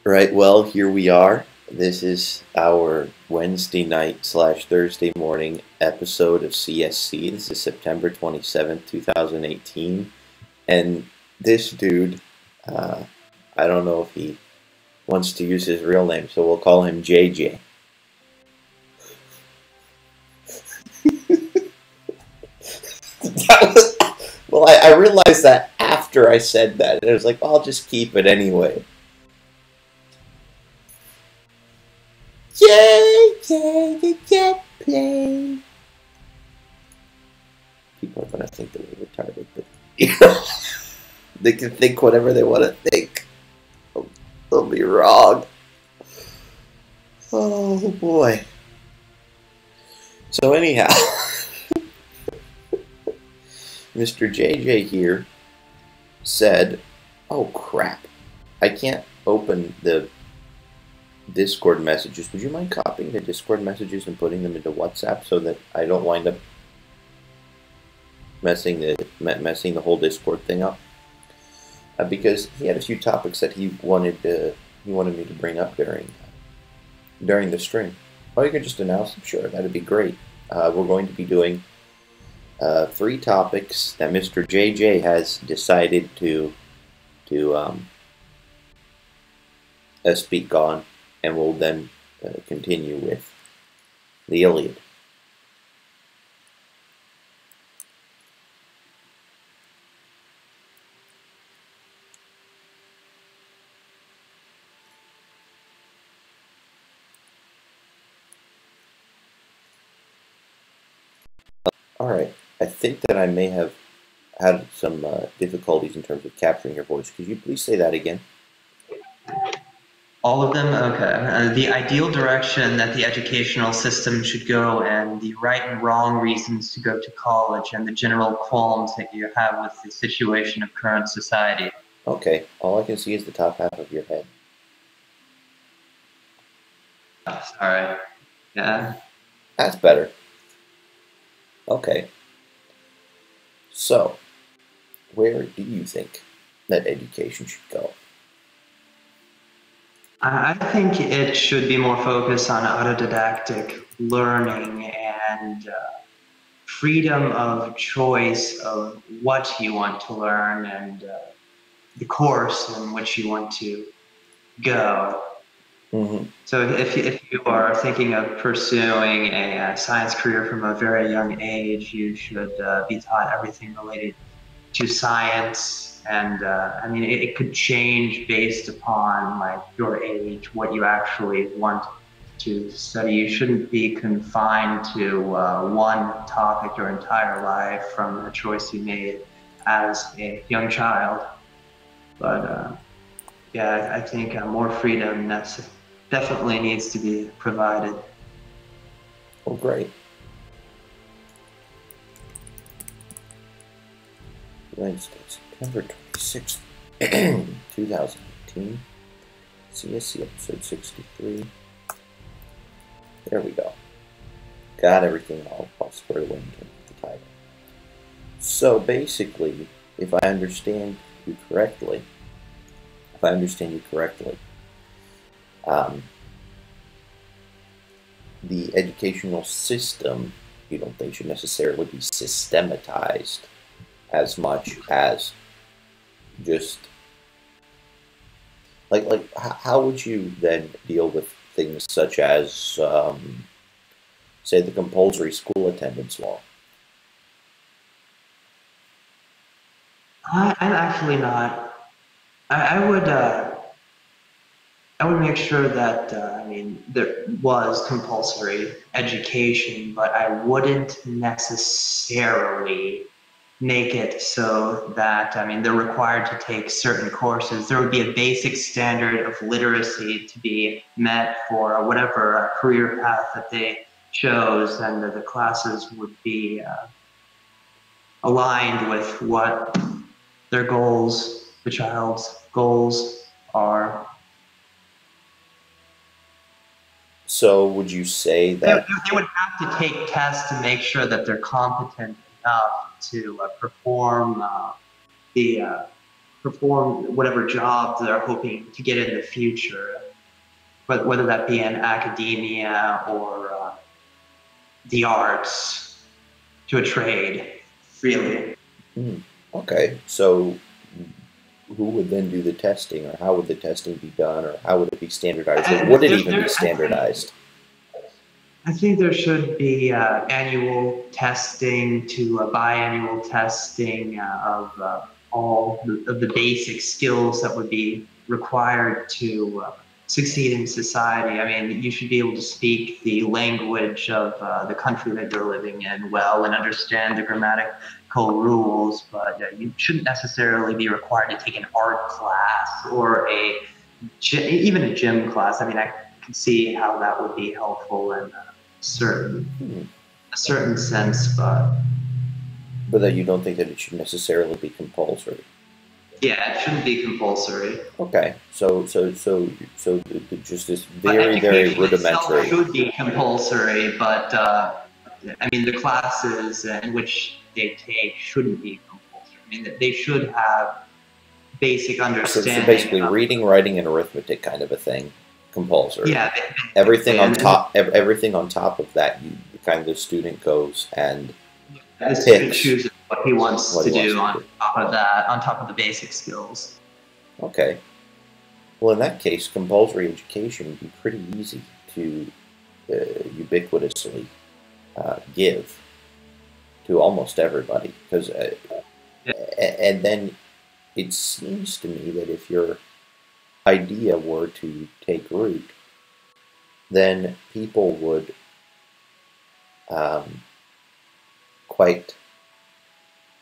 Right, well, here we are. This is our Wednesday night slash Thursday morning episode of CSC. This is September 27th, 2018. And this dude, I don't know if he wants to use his real name, so we'll call him JJ. Well, I realized that after I said that. And I was like, well, I'll just keep it anyway. JJ, jet plane. People are gonna think that we're retarded, but they can think whatever they want to think. They'll be wrong. Oh boy. So anyhow, Mr. JJ here said, "Oh crap, I can't open the Discord messages. Would you mind copying the Discord messages and putting them into WhatsApp so that I don't wind up messing the whole Discord thing up?" Because he had a few topics that he wanted me to bring up during the stream. Oh, you could just announce them. Sure, that'd be great. We're going to be doing 3 topics that Mr. JJ has decided to speak on. And we'll then continue with the Iliad. Alright, I think that I may have had some difficulties in terms of capturing your voice. Could you please say that again? All of them? Okay. The ideal direction that the educational system should go, and the right and wrong reasons to go to college, and the general qualms that you have with the situation of current society. Okay, all I can see is the top half of your head. Oh, sorry. Yeah. That's better. Okay. So, where do you think that education should go? I think it should be more focused on autodidactic learning and freedom of choice of what you want to learn and the course in which you want to go. Mm-hmm. So if you are thinking of pursuing a science career from a very young age, you should be taught everything related to science. And I mean, it could change based upon like your age, what you actually want to study. You shouldn't be confined to one topic your entire life from a choice you made as a young child. But yeah, I think more freedom definitely needs to be provided. Well, great. Wednesday, September 26th, 2018. CSC episode 63. There we go. Got everything all squared away in terms of the title. So basically, if I understand you correctly, the educational system, you don't think should necessarily be systematized as much as just like how would you then deal with things such as say the compulsory school attendance law? I'm actually not. I would make sure that I mean there was compulsory education, but I wouldn't necessarily make it so that I mean they're required to take certain courses. There would be a basic standard of literacy to be met for whatever career path that they chose, and the classes would be aligned with what their goals, the child's goals are. So would you say that they would have to take tests to make sure that they're competent enough to perform the perform whatever job they're hoping to get in the future, but whether that be in academia or the arts, to a trade, really. Okay, so who would then do the testing, or how would the testing be done, or how would it be standardized, or would it even be standardized? I think there should be annual testing to biannual testing of all of the basic skills that would be required to succeed in society. I mean, you should be able to speak the language of the country that you're living in well and understand the grammatical rules, but you shouldn't necessarily be required to take an art class or even a gym class. I mean, I can see how that would be helpful in a certain sense, But that you don't think that it should necessarily be compulsory. yeah, it shouldn't be compulsory. Okay, so just this very rudimentary. Itself should be compulsory, but I mean the classes in which they take shouldn't be compulsory. I mean they should have basic understanding. So basically, reading, writing, and arithmetic kind of a thing, compulsory. Yeah. Everything on top of that, the student goes and the student chooses what he wants to do on top of that, on top of the basic skills. Okay. Well, in that case, compulsory education would be pretty easy to ubiquitously give to almost everybody, because and then it seems to me that if your idea were to take root, then people would quite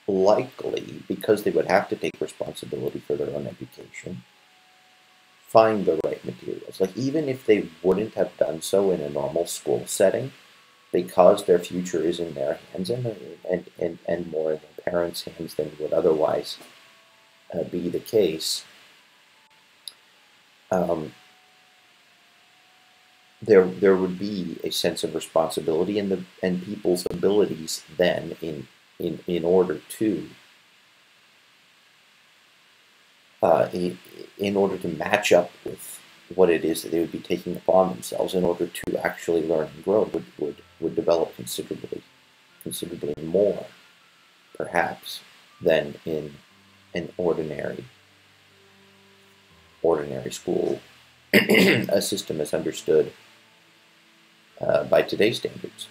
likely, because they would have to take responsibility for their own education, find the right materials. Like, even if they wouldn't have done so in a normal school setting, because their future is in their hands and more in their parents' hands than would otherwise be the case, there would be a sense of responsibility and people's abilities then in order to match up with what it is that they would be taking upon themselves in order to actually learn and grow would develop considerably more, perhaps, than in an ordinary school a system as understood by today's standards.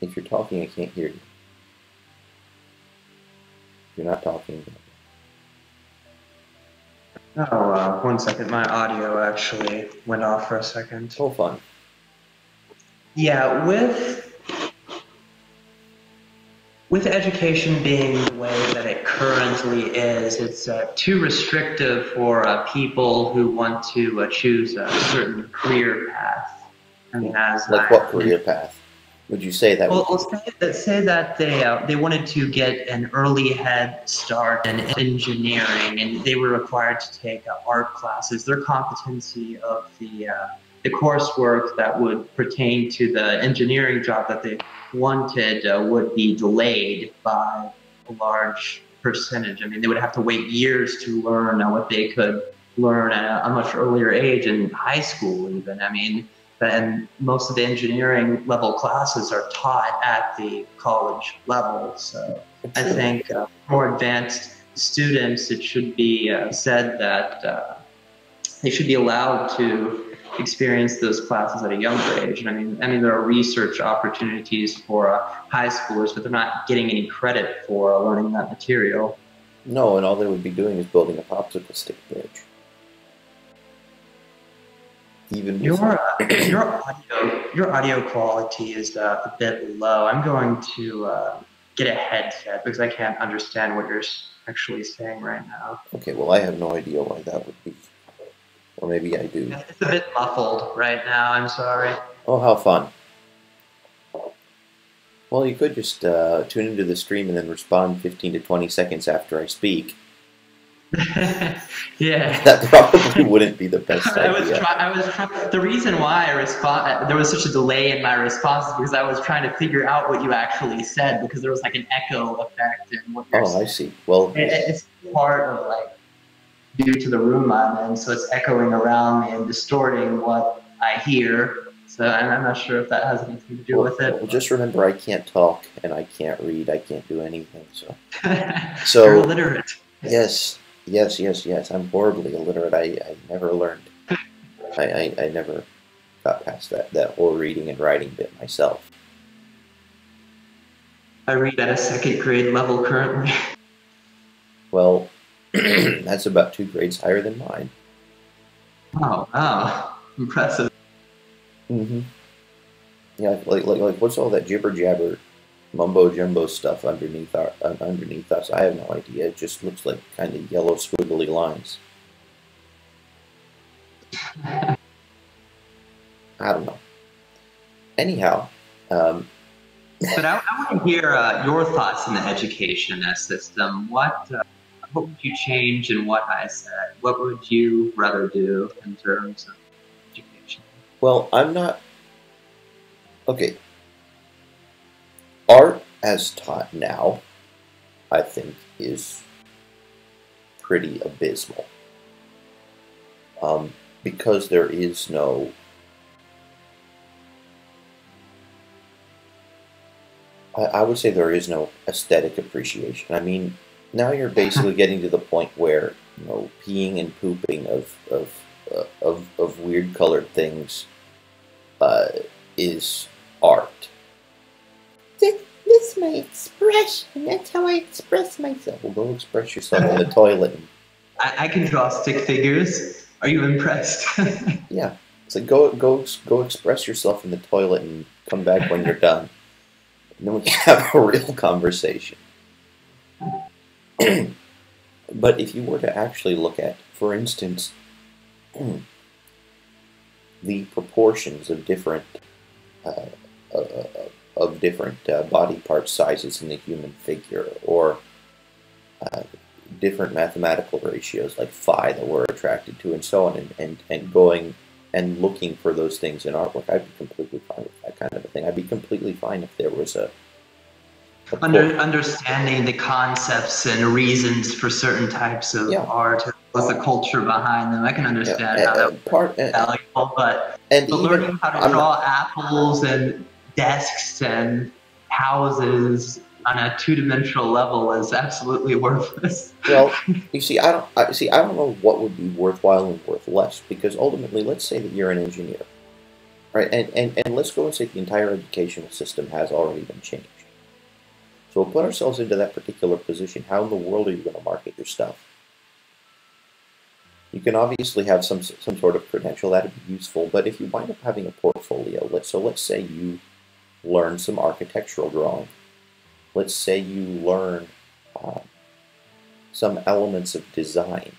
If you're talking, I can't hear you. If you're not talking. Oh, 1 second. My audio actually went off for a second. Oh, fun. Yeah, with education being the way that it currently is, it's too restrictive for people who want to choose a certain career path. I mean, what career path would you say that? Well, say that they wanted to get an early head start in engineering, and they were required to take art classes. Their competency of the coursework that would pertain to the engineering job that they wanted would be delayed by a large percentage. I mean, they would have to wait years to learn what they could learn at a much earlier age in high school even. I mean, and most of the engineering level classes are taught at the college level. So I think more advanced students, it should be said that they should be allowed to experience those classes at a younger age. And I mean, there are research opportunities for high schoolers, but they're not getting any credit for learning that material. No, and all they would be doing is building a popsicle stick bridge. Even your audio quality is a bit low. I'm going to get a headset because I can't understand what you're actually saying right now. Okay, well, I have no idea why that would be. Or maybe I do. It's a bit muffled right now, I'm sorry. Oh, how fun. Well, you could just tune into the stream and then respond 15 to 20 seconds after I speak. Yeah. That probably wouldn't be the best I was idea. trying. I was trying. The reason why I respond, there was such a delay in my response, is because I was trying to figure out what you actually said, because there was like an echo effect in what you're Oh, I saying. see. Well, It's part of like due to the room I'm in, so it's echoing around me and distorting what I hear. So I'm not sure if that has anything to do with it. just remember, I can't talk and I can't read. I can't do anything. So, You're so illiterate. yes, yes. I'm horribly illiterate. I never learned. I never got past that whole reading and writing bit myself. I read at a second grade level currently. Well, that's about 2 grades higher than mine. Oh, wow, impressive. Mm-hmm. Yeah, like what's all that jibber jabber, mumbo jumbo stuff underneath us? I have no idea. It just looks like kind of yellow squiggly lines. I don't know. Anyhow, um, But I want to hear your thoughts on the education system. What would you change in what I said? What would you rather do in terms of education? well, I'm not okay. Art as taught now, I think, is pretty abysmal. Because there is no. I would say there is no aesthetic appreciation. I mean, now you're basically getting to the point where peeing and pooping of weird colored things uh, is art. That's my expression. That's how I express myself. Well, go express yourself in the toilet. I can draw stick figures. Are you impressed? Yeah, it's like go express yourself in the toilet and come back when you're done. And then we can have a real conversation. But if you were to actually look at, for instance, the proportions uh, uh, of different body part sizes in the human figure, or uh, different mathematical ratios like phi that we're attracted to, and so on, and going and looking for those things in artwork, I'd be completely fine with that kind of a thing. I'd be completely fine if there was a quote. Understanding the concepts and reasons for certain types of Yeah, art, what's the culture behind them. I can yeah, understand how that would part be valuable, and but even learning how to I'm not. draw apples and desks and houses on a two-dimensional level is absolutely worthless. Well, you see, I don't know what would be worthwhile and worth less, because ultimately, let's say that you're an engineer, right? And let's go and say the entire educational system has already been changed. So we'll put ourselves into that particular position. How in the world are you going to market your stuff? You can obviously have some sort of credential that'd be useful, but if you wind up having a portfolio, let's say you learn some architectural drawing. Let's say you learn uh, some elements of design.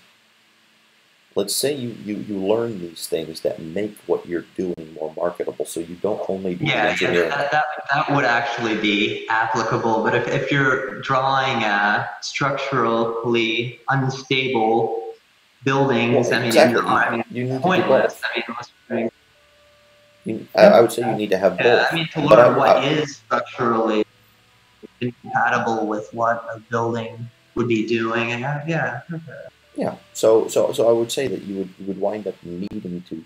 Let's say you learn these things that make what you're doing more marketable, so you don't only do the Yeah, engineering. that would actually be applicable. But if you're drawing structurally unstable Well, buildings, I mean, in your exactly. art, I mean, You need to do pointless. both. I mean, unless I would say you need to have yeah, I both. mean, to But learn what is structurally incompatible with what a building would be doing, and yeah, okay. yeah. So I would say that you would wind up needing to,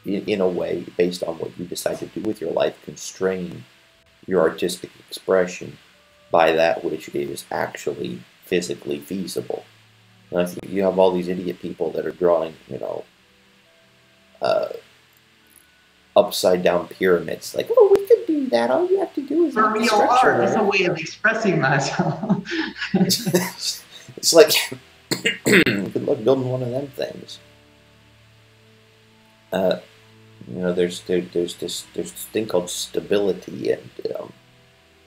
in a way, based on what you decide to do with your life, constrain your artistic expression by that which is actually physically feasible. And I think you have all these idiot people that are drawing, uh, upside down pyramids. Like, oh, we could do that. All you have to do is For have the real structure art, it's a right. way of expressing myself. It's like good luck building one of them things. Uh, there's this thing called stability, and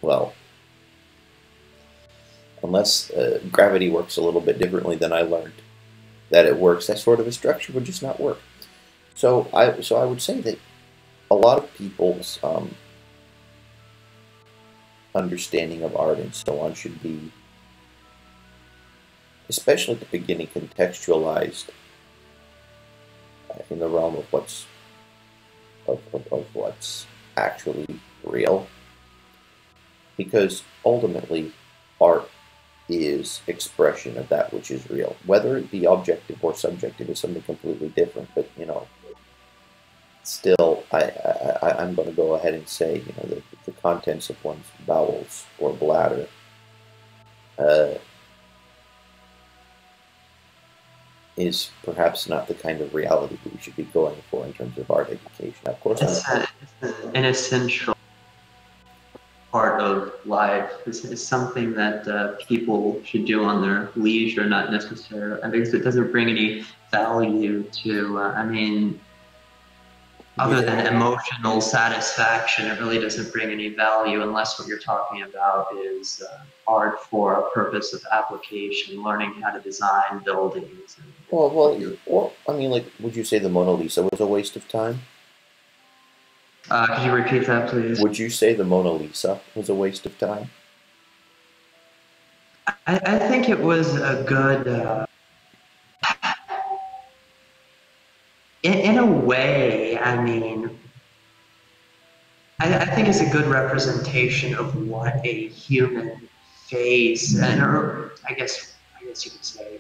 well, unless gravity works a little bit differently than I learned that it works, that sort of a structure would just not work. So I would say that a lot of people's understanding of art and so on should be especially at the beginning, contextualized in the realm of what's actually real, because ultimately art is expression of that which is real. Whether it be objective or subjective is something completely different, but still, I'm going to go ahead and say, the contents of one's bowels or bladder is perhaps not the kind of reality we should be going for in terms of art education. Of course, it's an essential part of life. It's something that people should do on their leisure, not necessarily, because it doesn't bring any value to, other than emotional satisfaction, it really doesn't bring any value unless what you're talking about is art for a purpose of application, learning how to design buildings. Would you say the Mona Lisa was a waste of time? Could you repeat that, please? Would you say the Mona Lisa was a waste of time? I think it was a good, in a way, I think it's a good representation of what a human face, and I guess you could say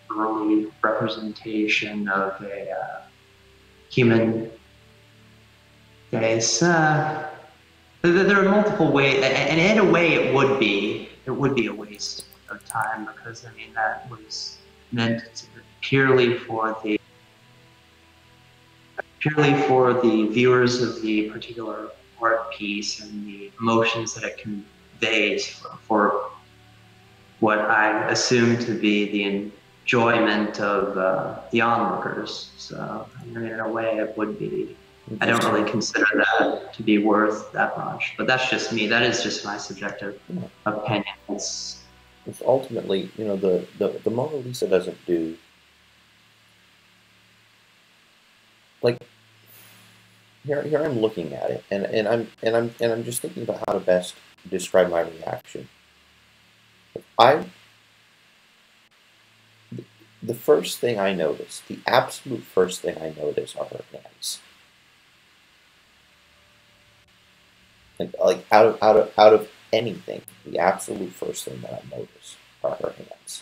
early representation of a human face. There are multiple ways, and in a way, it would be a waste of time, because that was meant purely for the viewers of the particular art piece and the emotions that it conveys for what I assume to be the enjoyment of the onlookers. So, in a way, it would be. I don't really consider that to be worth that much, but that's just me. That is just my subjective opinion. It's ultimately, the Mona Lisa doesn't do, like, here I'm looking at it, and I'm just thinking about how to best describe my reaction. The first thing I notice, the absolute first thing I notice, are her hands. Like out of anything, the absolute first thing that I notice are her hands.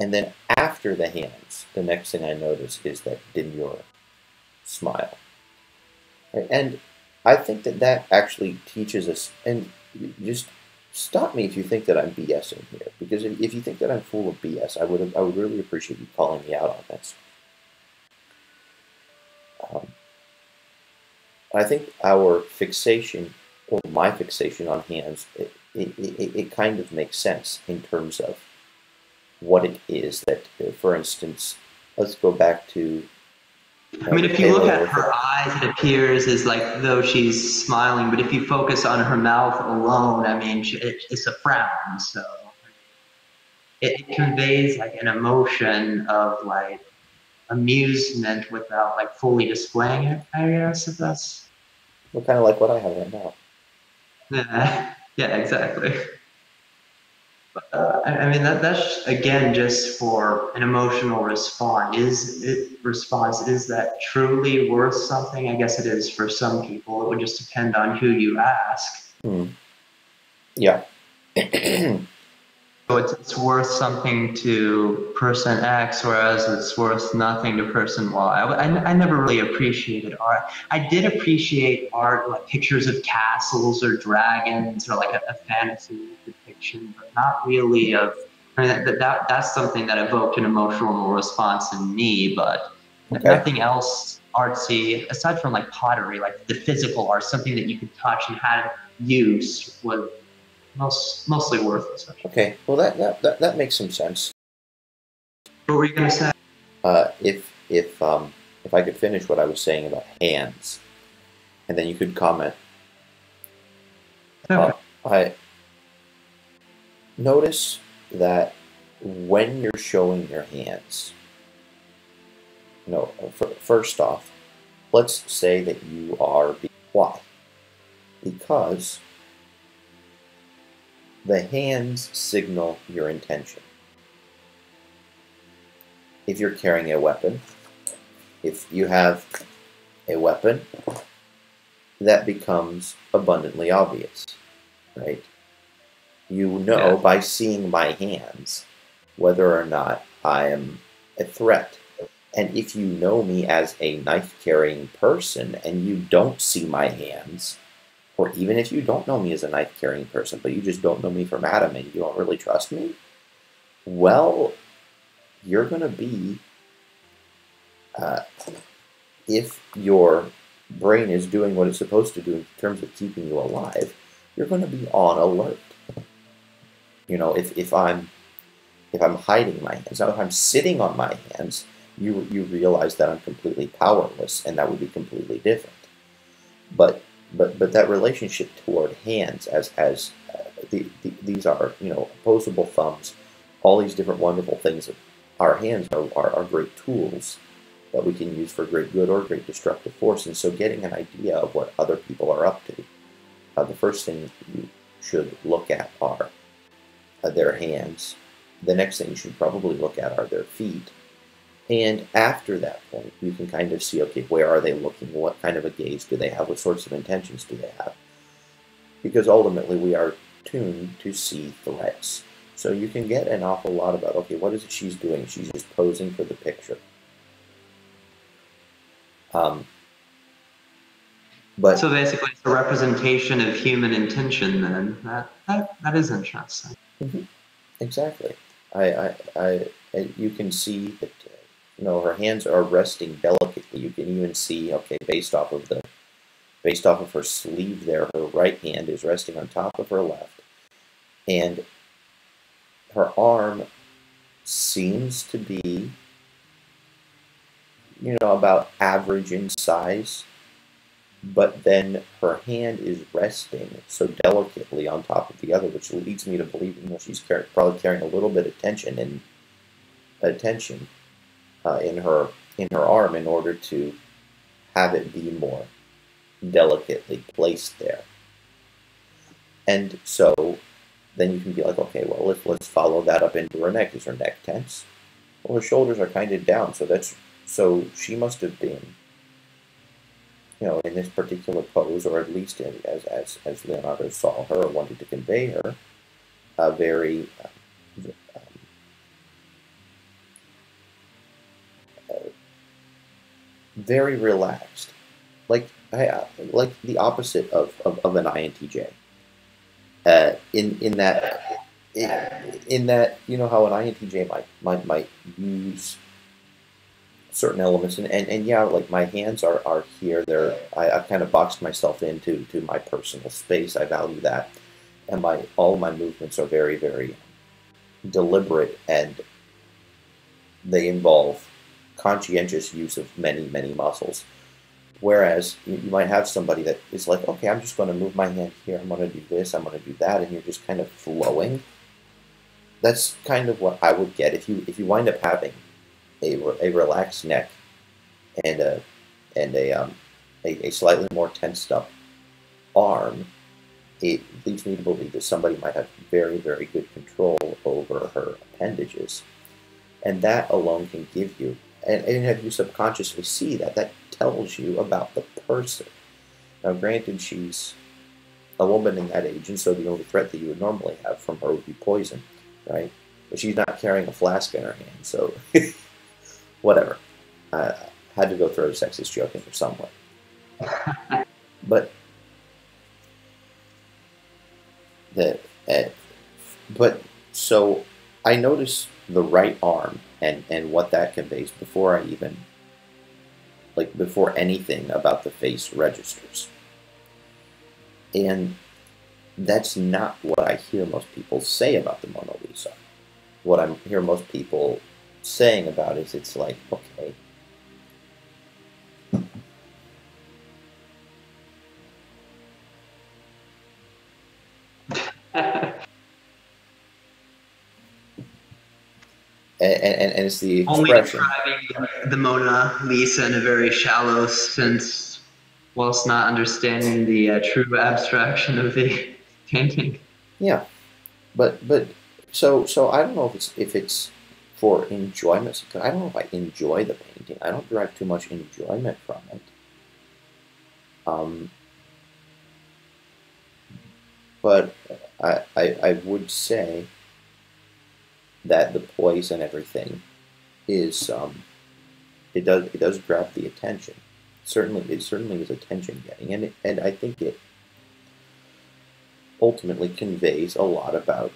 And then after the hands, the next thing I notice is that demure smile. Right? And I think that actually teaches us, and just stop me if you think that I'm BSing here, because if you think that I'm full of BS, I would really appreciate you calling me out on this. I think our fixation, or my fixation on hands, it kind of makes sense in terms of what it is that, for instance, let's go back to... if you look at her eyes, it appears as like though she's smiling, but if you focus on her mouth alone, it's a frown. So it conveys like an emotion of like amusement without like fully displaying it, I guess, if that's... Well, kind of like what I have right now. Yeah, exactly. That's again just for an emotional response. Is that truly worth something? I guess it is for some people. It would just depend on who you ask. Yeah. So it's worth something to person X, whereas it's worth nothing to person Y. I never really appreciated art. I did appreciate art, like pictures of castles or dragons, or like a fantasy depiction, but not really of... that's something that evoked an emotional response in me, but nothing else artsy, aside from like pottery, like the physical art, something that you could touch and had use, was mostly worthless. Okay, well that makes some sense. What were you going to say? If I could finish what I was saying about hands, and then you could comment. Okay. I notice that when you're showing your hands, first off, let's say that you are... Why? Because The hands signal your intention. If you're carrying a weapon, if you have a weapon, that becomes abundantly obvious, right? You know by seeing my hands whether or not I am a threat. And if you know me as a knife-carrying person and you don't see my hands, or even if you don't know me as a knife-carrying person, but you just don't know me from Adam and you don't really trust me, well, you're going to be, if your brain is doing what it's supposed to do in terms of keeping you alive, you're going to be on alert. You know, if I'm hiding my hands, now if I'm sitting on my hands, you realize that I'm completely powerless, and that would be completely different. But that relationship toward hands, as these are, you know, opposable thumbs, all these different wonderful things. Our hands are great tools that we can use for great good or great destructive force. And so, getting an idea of what other people are up to, the first thing you should look at are their hands. The next thing you should probably look at are their feet. And after that point, you can kind of see, okay, where are they looking? What kind of a gaze do they have? What sorts of intentions do they have? Because ultimately, we are tuned to see threats. So you can get an awful lot about, okay, what is it she's doing? She's just posing for the picture. But so basically, it's a representation of human intention. Then that is interesting. Mm-hmm. Exactly. You can see that, you know, her hands are resting delicately. You can even see, okay, based off of her sleeve there, her right hand is resting on top of her left, and her arm seems to be, you know, about average in size, but then her hand is resting so delicately on top of the other, which leads me to believe, you know, she's probably carrying a little bit of tension in her arm in order to have it be more delicately placed there. And so then you can be like, okay, well, let's follow that up into her neck. Is her neck tense? Well, her shoulders are kind of down, so she must have been, you know, in this particular pose, or at least as Leonardo saw her or wanted to convey her, a very very relaxed, like the opposite of an INTJ. In that, you know how an INTJ might use certain elements, and yeah, like my hands are here. I've kind of boxed myself into my personal space. I value that, and all my movements are very, very deliberate, and they involve conscientious use of many, many muscles. Whereas you might have somebody that is like, okay, I'm just going to move my hand here, I'm going to do this, I'm going to do that, and you're just kind of flowing. That's kind of what I would get if you wind up having a relaxed neck and a slightly more tensed up arm. It leads me to believe that somebody might have very, very good control over her appendages, and that alone can give you, and if you subconsciously see that tells you about the person. Now, granted, she's a woman in that age, and so the only threat that you would normally have from her would be poison, right? But she's not carrying a flask in her hand, so whatever. I had to go throw a sexist joke in there somewhere. But so I noticed the right arm and what that conveys before anything about the face registers. And that's not what I hear most people say about the Mona Lisa. What I hear most people saying about it is, it's like, okay, and it's the expression. Only describing the Mona Lisa in a very shallow sense, whilst not understanding the true abstraction of the painting. Yeah, but so I don't know if it's for enjoyment. I don't know if I enjoy the painting. I don't derive too much enjoyment from it. Um, but I would say that the poise and everything is it does grab the attention. It certainly is attention getting, and I think it ultimately conveys a lot about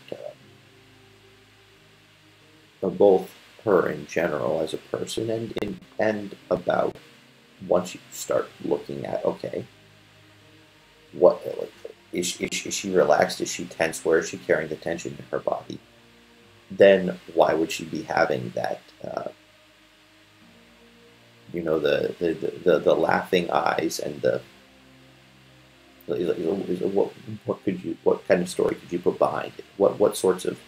both her in general as a person and about once you start looking at, okay, what like, is she relaxed? Is she tense? Where is she carrying the tension in her body? Then why would she be having that? The laughing eyes and the what kind of story could you put behind it? What sorts of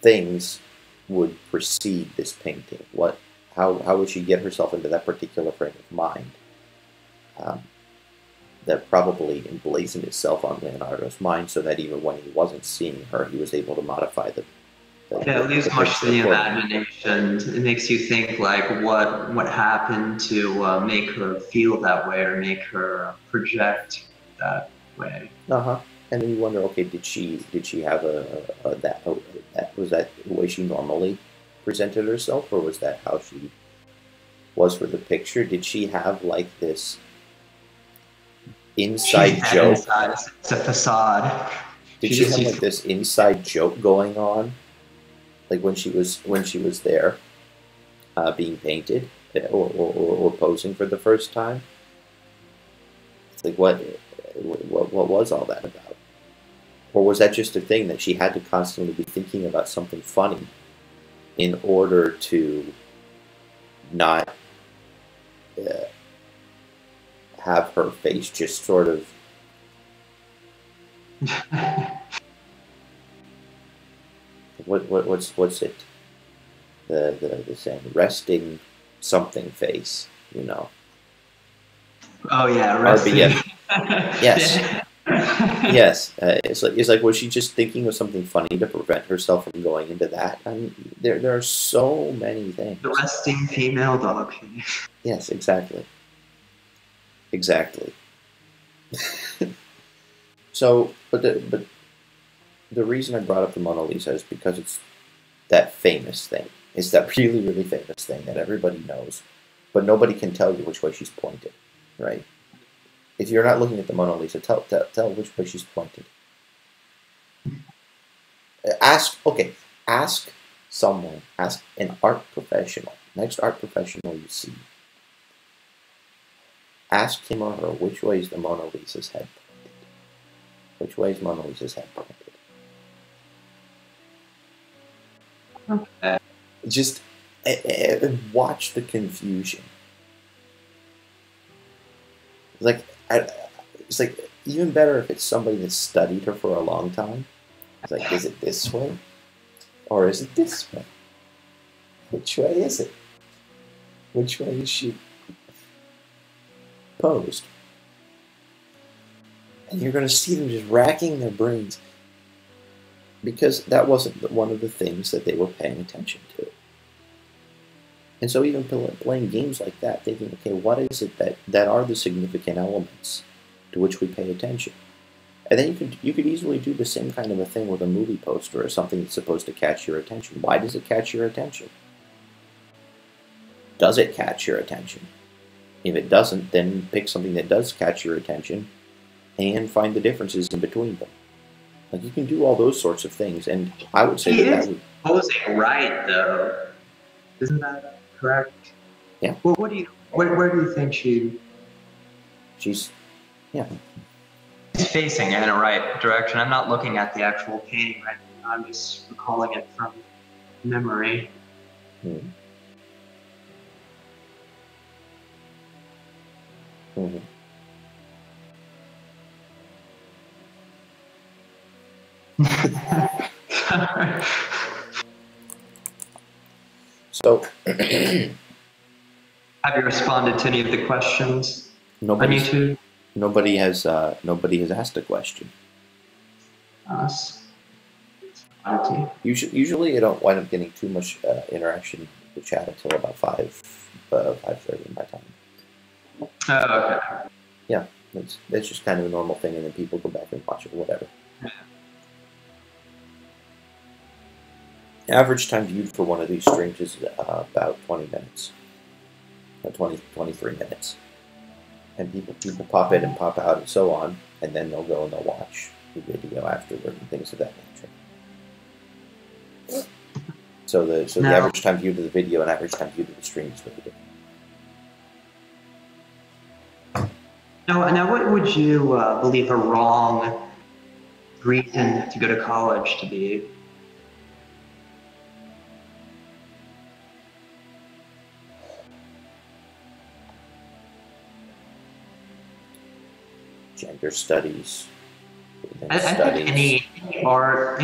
things would precede this painting? How would she get herself into that particular frame of mind? Um, that probably emblazoned itself on Leonardo's mind, so that even when he wasn't seeing her, he was able to modify Yeah, it leaves the much to picture the accordingly. imagination. It makes you think like what happened to make her feel that way or make her project that way. Uh-huh. And then you wonder, okay, did she have that was that the way she normally presented herself, or was that how she was for the picture? Did she have like this She's inside dead joke? inside. It's a facade. Did She she just have needs like this inside joke going on, like when she was there, being painted, or posing for the first time? It's like what was all that about? Or was that just a thing that she had to constantly be thinking about something funny in order to not uh, have her face just sort of to. what's it, the saying, resting something face, Oh yeah, resting. RBF. Yes, Yeah. yes. It's like was she just thinking of something funny to prevent herself from going into that? I mean, there are so many The things. resting female dog. Yes, exactly, exactly. So, but the reason I brought up the Mona Lisa is because it's that famous thing. It's that really, really famous thing that everybody knows, but nobody can tell you which way she's pointed, right? If you're not looking at the Mona Lisa, tell which way she's pointed. Okay, ask ask an art professional, next art professional you see, ask him or her which way is the Mona Lisa's head pointed. Which way is Mona Lisa's head pointed? Okay. Just watch the confusion. Like, it's like even better if it's somebody that studied her for a long time. It's like, is it this way or is it this way? Which way is it? Which way is she posed? And you're going to see them just racking their brains because that wasn't one of the things that they were paying attention to. And so even playing games like that, thinking, okay, what is it that are the significant elements to which we pay attention? And then you could easily do the same kind of a thing with a movie poster or something that's supposed to catch your attention. Why does it catch your attention? Does it catch your attention? If it doesn't, then pick something that does catch your attention and find the differences in between them. Like you can do all those sorts of things, and I would say She that is would, posing right though. Isn't that correct? yeah, Well, where do you think she's, yeah. she's facing in a right direction? I'm not looking at the actual painting right now. I'm just recalling it from memory. Mm-hmm. Mm-hmm. So Have you responded to any of the questions on nobody's YouTube? nobody has asked a question. Us. Usually, I don't wind up getting too much interaction with the chat until about 5:30 my time. Oh, okay. Yeah, that's just kind of a normal thing, and then people go back and watch it or whatever. Average time viewed for one of these streams is about 20 minutes, 23 minutes. And people pop in and pop out and so on, and then they'll go and they'll watch the video afterward and things of that nature. So the average time viewed of the video and average time viewed of the stream is really different. Now, what would you believe a wrong reason to go to college to be? Gender studies. I think any art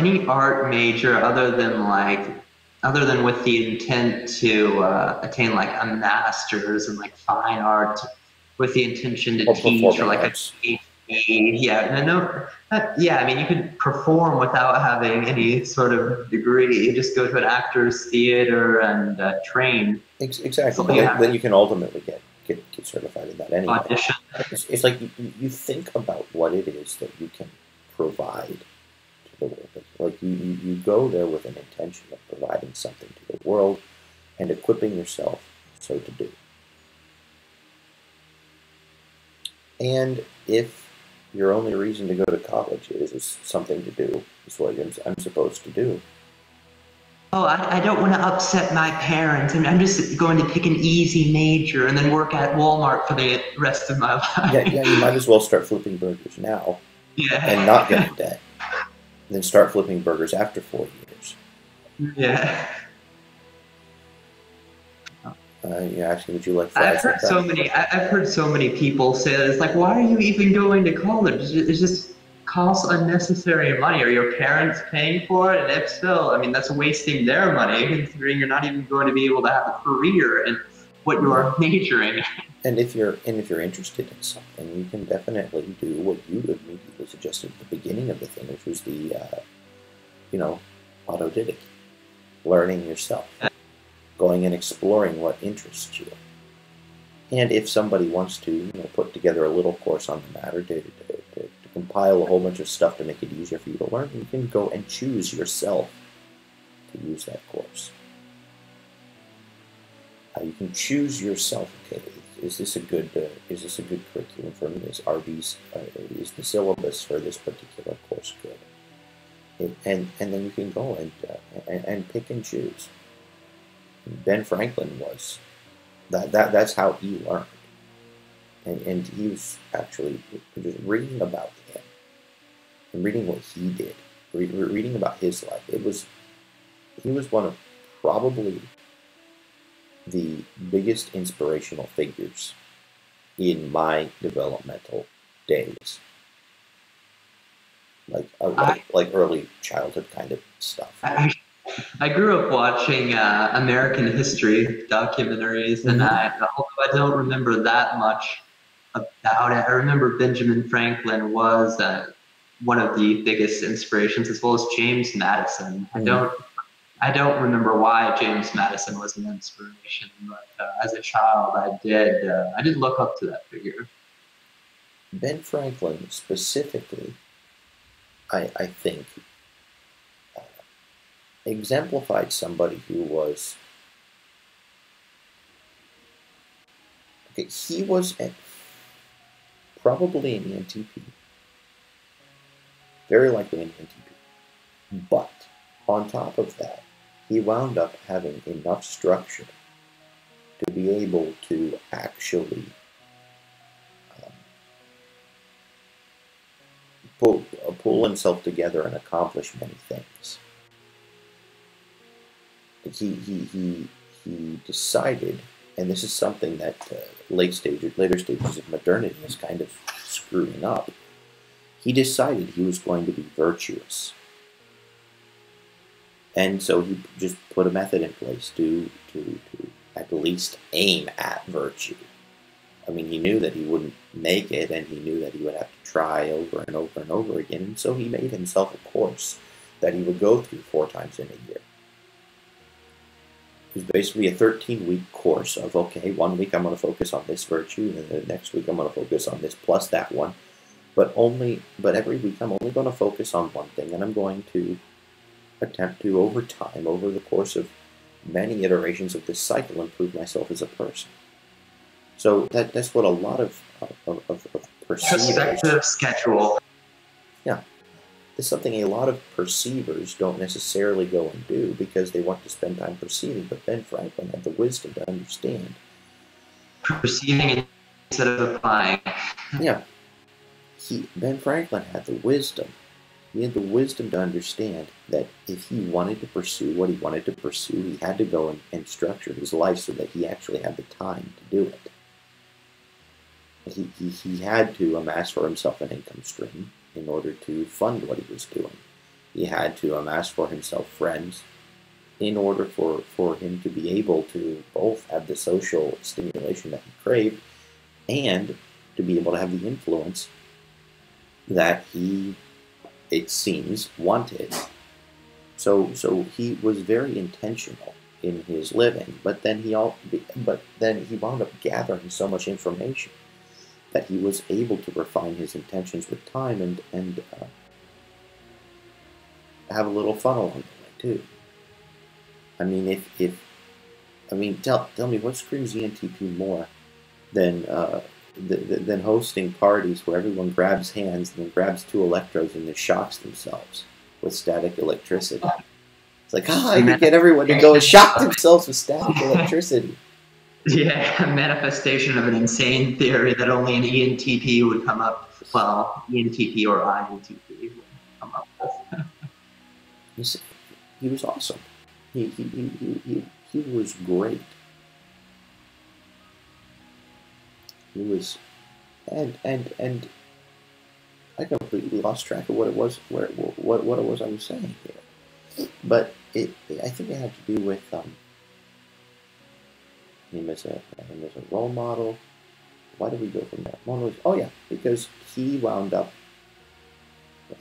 major other than with the intent to attain like a master's in like fine art, with the intention to teach or like arts. A PhD. Yeah, I mean, you could perform without having any sort of degree. You just go to an actor's theater and train. Exactly. So then you can ultimately get certified in that anyway. Audition. It's like you think about what it is that you can provide to the world. Like you go there with an intention of providing something to the world and equipping yourself so to do. And if your only reason to go to college is something to do, is what I'm supposed to do. Oh, I don't want to upset my parents. I mean, I'm just going to pick an easy major and then work at Walmart for the rest of my life. Yeah, you might as well start flipping burgers now and not get in debt. Then start flipping burgers after 4 years. Yeah. You're asking, would you like fries? I've heard so many people say that it's like, why are you even going to college? It just costs unnecessary money. Are your parents paying for it? And if so, I mean, that's wasting their money, considering you're not even going to be able to have a career in what you are majoring in. And if you're interested in something, you can definitely do what you immediately suggested at the beginning of the thing, which was the autodidact, learning yourself, going and exploring what interests you. And if somebody wants to put together a little course on the matter to compile a whole bunch of stuff to make it easier for you to learn, you can go and choose yourself to use that course. You can choose yourself. Okay, is this a good curriculum for me? Is the syllabus for this particular course good? And then you can go and pick and choose. Ben Franklin was that's how he learned, and he was actually just reading about him and reading what he did, reading about his life. He was one of probably the biggest inspirational figures in my developmental days, like early childhood kind of stuff. I grew up watching American history documentaries, and although I don't remember that much about it, I remember Benjamin Franklin was one of the biggest inspirations, as well as James Madison. I don't remember why James Madison was an inspiration, but as a child, I did look up to that figure. Ben Franklin specifically, I think, exemplified somebody who was, he was probably an ENTP, very likely an ENTP, but on top of that, he wound up having enough structure to be able to actually pull himself together and accomplish many things. He decided, and this is something that later stages of modernity is kind of screwing up. He decided he was going to be virtuous, and so he just put a method in place to at least aim at virtue. I mean, he knew that he wouldn't make it, and he knew that he would have to try over and over and over again, and so he made himself a course that he would go through 4 times in a year. It was basically a 13-week course of, okay, 1 week I'm going to focus on this virtue, and then the next week I'm going to focus on this plus that one. But every week I'm only going to focus on one thing, and I'm going to attempt to, over time, over the course of many iterations of this cycle, improve myself as a person. So that's what a lot of perceivers... Perspective schedule. Yeah. It's something a lot of perceivers don't necessarily go and do because they want to spend time perceiving, but Ben Franklin had the wisdom to understand. Perceiving instead of applying. Yeah. Ben Franklin had the wisdom. He had the wisdom to understand that if he wanted to pursue what he wanted to pursue, he had to go and structure his life so that he actually had the time to do it. He had to amass for himself an income stream in order to fund what he was doing. He had to amass for himself friends in order for him to be able to both have the social stimulation that he craved and to be able to have the influence that he, it seems, wanted. So he was very intentional in his living, but then he wound up gathering so much information that he was able to refine his intentions with time and have a little fun along the way too. I mean, tell me what screams ENTP more than hosting parties where everyone grabs hands and then grabs 2 electrodes and then shocks themselves with static electricity. It's like, I could get everyone to go and shock themselves with static electricity. Yeah, a manifestation of an insane theory that only an ENTP would come up. Well, ENTP or INTP would come up with. He was awesome. He was great. He was, and I completely lost track of what it was I was saying here. But I think it had to do with him as a role model. Why did we go from there? Because he wound up,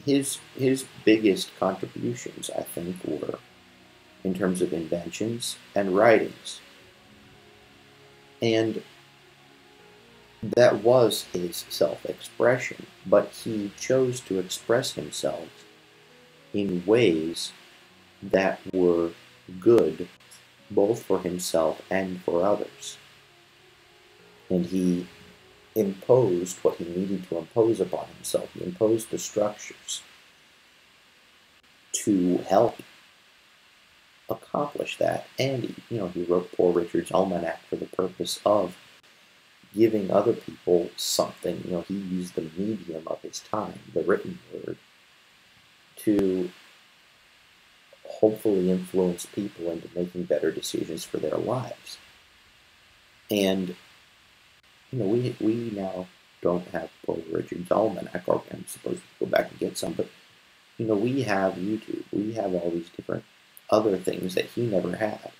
his biggest contributions, I think, were in terms of inventions and writings. And that was his self-expression, but he chose to express himself in ways that were good both for himself and for others. And he imposed what he needed to impose upon himself. He imposed the structures to help accomplish that. And he wrote Poor Richard's Almanac for the purpose of giving other people something. He used the medium of his time, the written word, to hopefully influence people into making better decisions for their lives. And we now don't have Poor Richard's Almanac, or I'm supposed to go back and get some, but we have YouTube, we have all these different other things that he never had.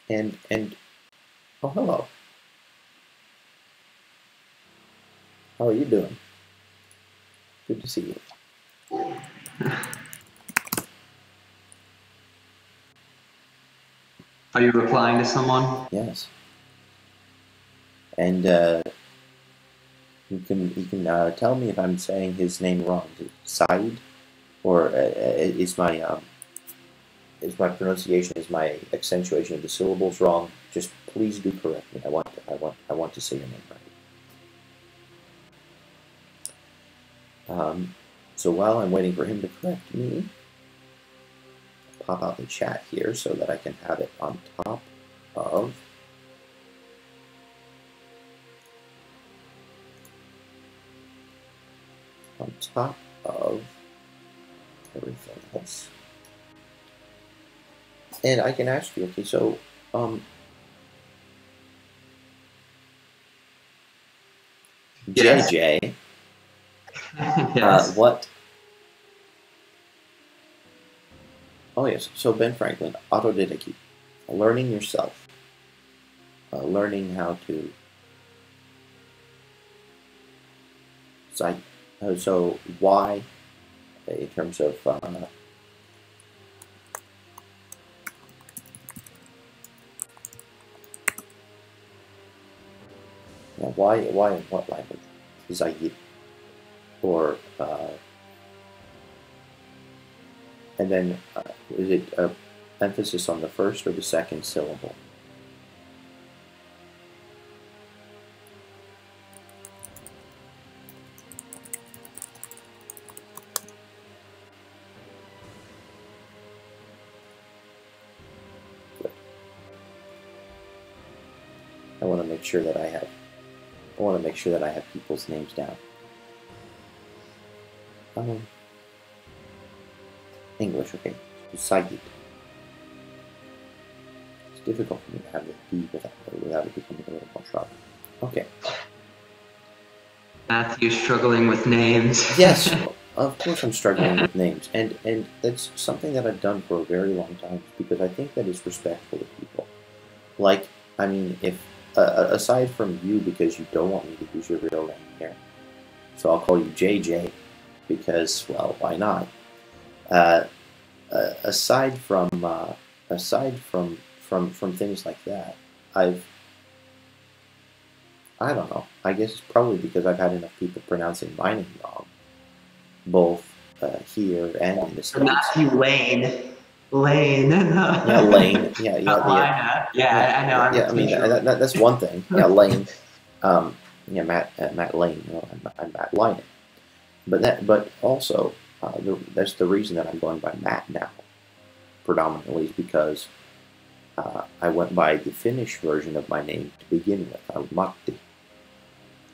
And oh, hello. How are you doing? Good to see you. Are you replying to someone? Yes. And you can tell me if I'm saying his name wrong. Is it Said, or is my pronunciation, is my accentuation of the syllables wrong? Just please do correct me. I want to say your name right. So while I'm waiting for him to correct me, I'll pop out the chat here so that I can have it on top of everything else. And I can ask you, okay, so Yes. JJ, Yes. what? Oh yes, so Ben Franklin, autodidacy, learning yourself, learning how to cite. So why in terms of why in what language? Zayid. Or and then is it emphasis on the first or the second syllable? I want to make sure that I have people's names down. English, okay. Sayyid. It's difficult for me to have the D without it becoming a little more sharp. Okay. Matthew struggling with names. Yes, of course I'm struggling with names, and that's something that I've done for a very long time because I think that is respectful to people. Like, I mean, if aside from you because you don't want me to use your real name here, so I'll call you JJ because, well, why not? Aside from things like that, I don't know. I guess it's probably because I've had enough people pronouncing my name wrong, both here and in the States. Matthew Lane. Lane. Yeah, Lane. Yeah, I know. Yeah, I mean that's one thing. Yeah, Lane. Yeah, Matt Lane. You know, I'm Matt Lane. But also, that's the reason that I'm going by Matt now, predominantly, is because I went by the Finnish version of my name to begin with, Matti,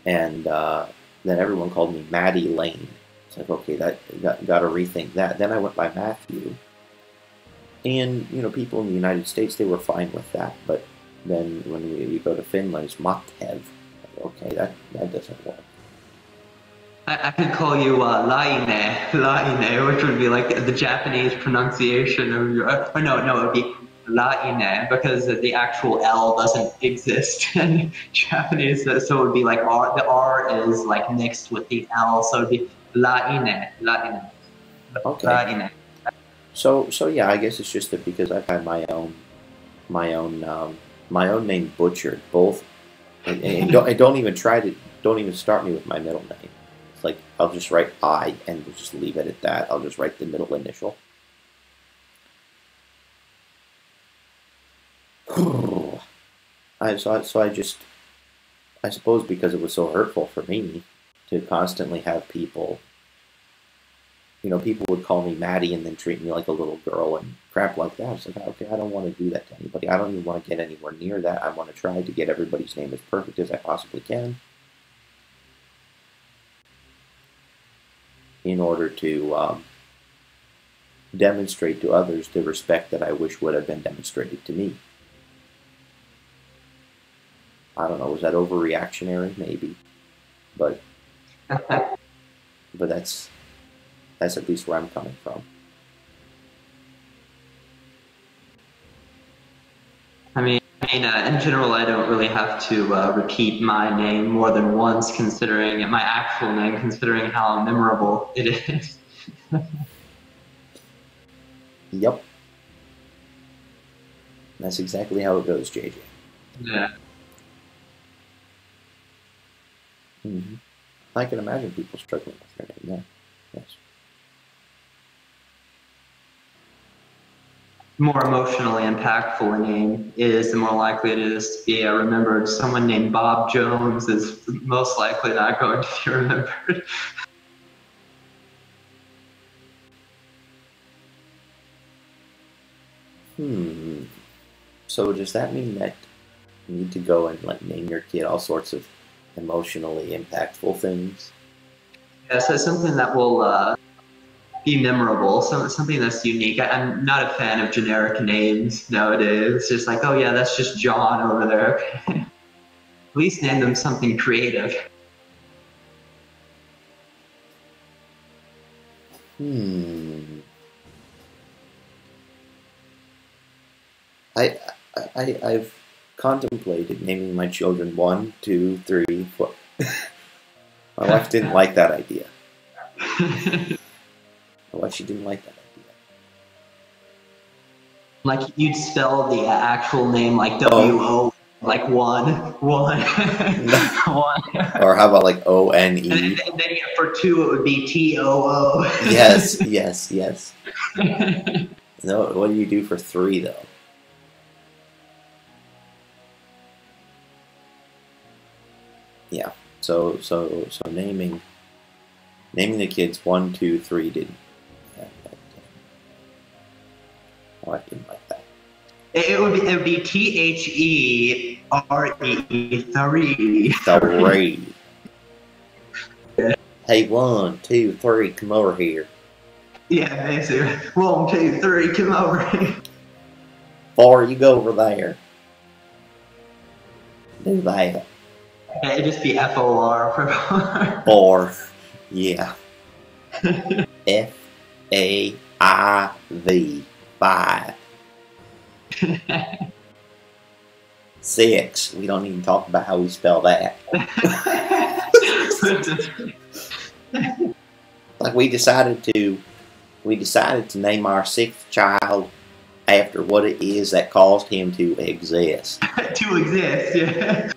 and then everyone called me Matty Lane. It's like, okay, that got to rethink that. Then I went by Matthew, and you know, people in the United States, they were fine with that, but then when you go to Finland, it's Mattev. Okay, that doesn't work. I could call you Laine, which would be like the Japanese pronunciation of your. Or no, it would be Laine because the actual L doesn't exist in Japanese, so it would be like R. The R is like mixed with the L, so it'd be Laine. Okay. Laine. So yeah, I guess it's just that because I've had my own name butchered, both, and don't even start me with my middle name. Like, I'll just write I and we'll just leave it at that. I'll just write the middle initial. I suppose because it was so hurtful for me to constantly have people, you know, people would call me Maddie and then treat me like a little girl and crap like that. It's like, okay, I don't want to do that to anybody. I don't even want to get anywhere near that. I want to try to get everybody's name as perfect as I possibly can, in order to demonstrate to others the respect that I wish would have been demonstrated to me. I don't know, was that overreactionary? Maybe. But that's at least where I'm coming from. I mean, in general, I don't really have to repeat my name more than once, considering my actual name, considering how memorable it is. Yep. That's exactly how it goes, JJ. Yeah. Mm-hmm. I can imagine people struggling with their name. Yeah. Yes. More emotionally impactful a name is, the more likely it is to be remembered. Someone named Bob Jones is most likely not going to be remembered. So does that mean that you need to go and like name your kid all sorts of emotionally impactful things? Yeah, so something that will be memorable, something that's unique. I'm not a fan of generic names nowadays. It's just like, oh yeah, that's just John over there. At least name them something creative. I've contemplated naming my children 1, 2, 3, 4. My wife didn't like that idea. why she didn't like that idea. Like you'd spell the actual name like W-O, like one. Or how about like O-N-E? And then for 2 it would be T-O-O. Yes. No, what do you do for 3 though? Yeah. So naming the kids 1, 2, 3 didn't. Oh, I didn't like that. It would be T-H-E-R-E 3. 3. Hey, 1, 2, 3, come over here. Yeah, basically. 1, 2, 3, come over here. 4, you go over there. Do that. Yeah, it'd just be F-O-R for 4. Yeah. F-A-I-V. 5. 6. We don't even talk about how we spell that. Like we decided to name our 6th child after what it is that caused him to exist. To exist, yeah.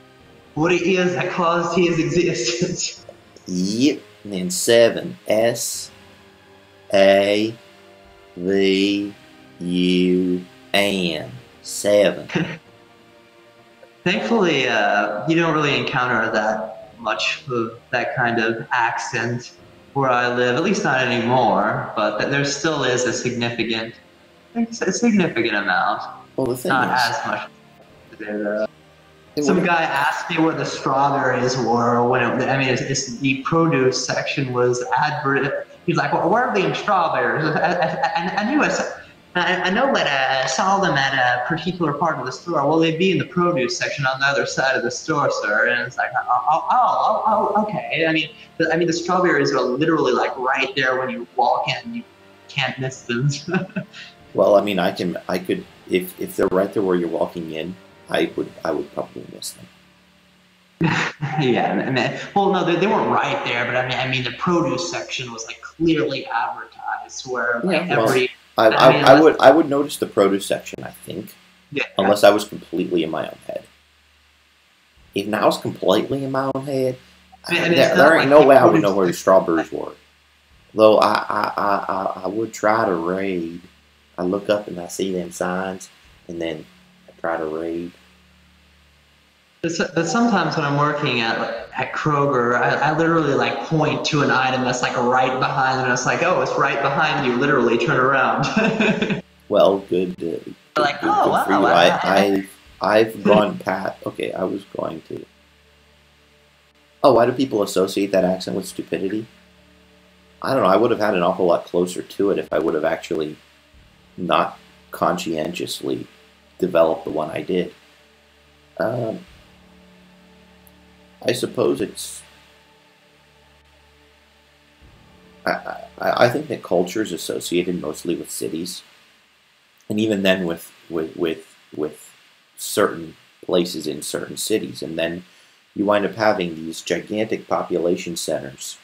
What it is that caused his existence. Yep. And then 7. S-A-V-U-N. 7. Thankfully, you don't really encounter that much of that kind of accent where I live, at least not anymore, but there still is a significant amount. Well, the thing not is, as much as there. Some guy asked me where the strawberries were when it's the produce section was advert. He's like, well, where are the strawberries? I knew I know that I saw them at a particular part of the store. Well, they'd be in the produce section on the other side of the store, sir. And it's like, oh, okay. I mean, the strawberries are literally like right there when you walk in. You can't miss them. Well, I mean, I could, if they're right there where you're walking in, I would probably miss them. Yeah, well, no, they weren't right there, but I mean, the produce section was like clearly advertised where like I would notice the produce section, I think, unless I was completely in my own head. If I was completely in my own head, there ain't no way I would know where the strawberries were. Though I would try to read. I look up and I see them signs, and then I try to read. But sometimes when I'm working at Kroger, I literally like point to an item that's like right behind, and it's like, oh, it's right behind you. Literally, turn around. Well, good. Like, good oh, for you. wow. I've gone past. Okay, I was going to. Oh, why do people associate that accent with stupidity? I don't know. I would have had an awful lot closer to it if I would have actually not conscientiously developed the one I did. I suppose it's. I think that culture is associated mostly with cities, and even then with certain places in certain cities, and then you wind up having these gigantic population centers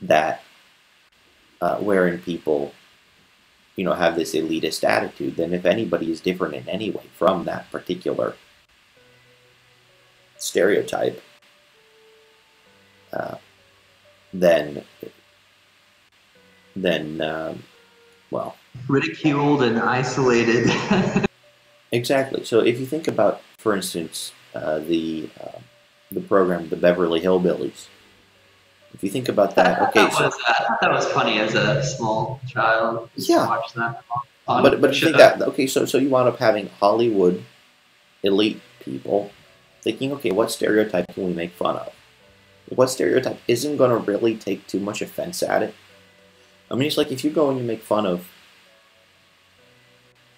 that wherein people, have this elitist attitude. Then if anybody is different in any way from that particular stereotype, then well, ridiculed and isolated. Exactly. So if you think about, for instance, the program, the Beverly Hillbillies. If you think about that, okay. I thought that was funny as a small child. Yeah. Watch that. But you think that, okay, so you wound up having Hollywood elite people thinking, okay, what stereotype can we make fun of? What stereotype isn't going to really take too much offense at it? I mean, it's like if you go and you make fun of,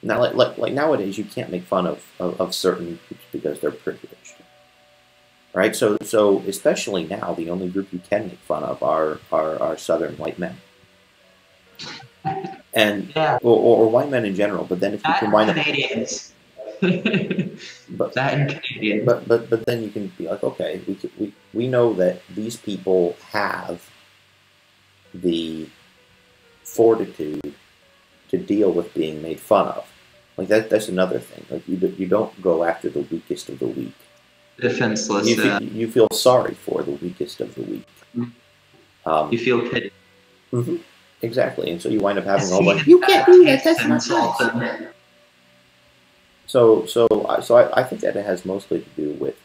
now, like nowadays, you can't make fun of certain groups because they're privileged, right? So especially now, the only group you can make fun of are Southern white men, and or white men in general. But then if you combine Canadians. But then you can be like, okay, we know that these people have the fortitude to deal with being made fun of. Like that's another thing. Like you don't go after the weakest of the weak. Defenseless. You feel sorry for the weakest of the weak. You feel pity. Mm-hmm. Exactly, and so you wind up having all like, you can't do that. That's not nice. So I think that it has mostly to do with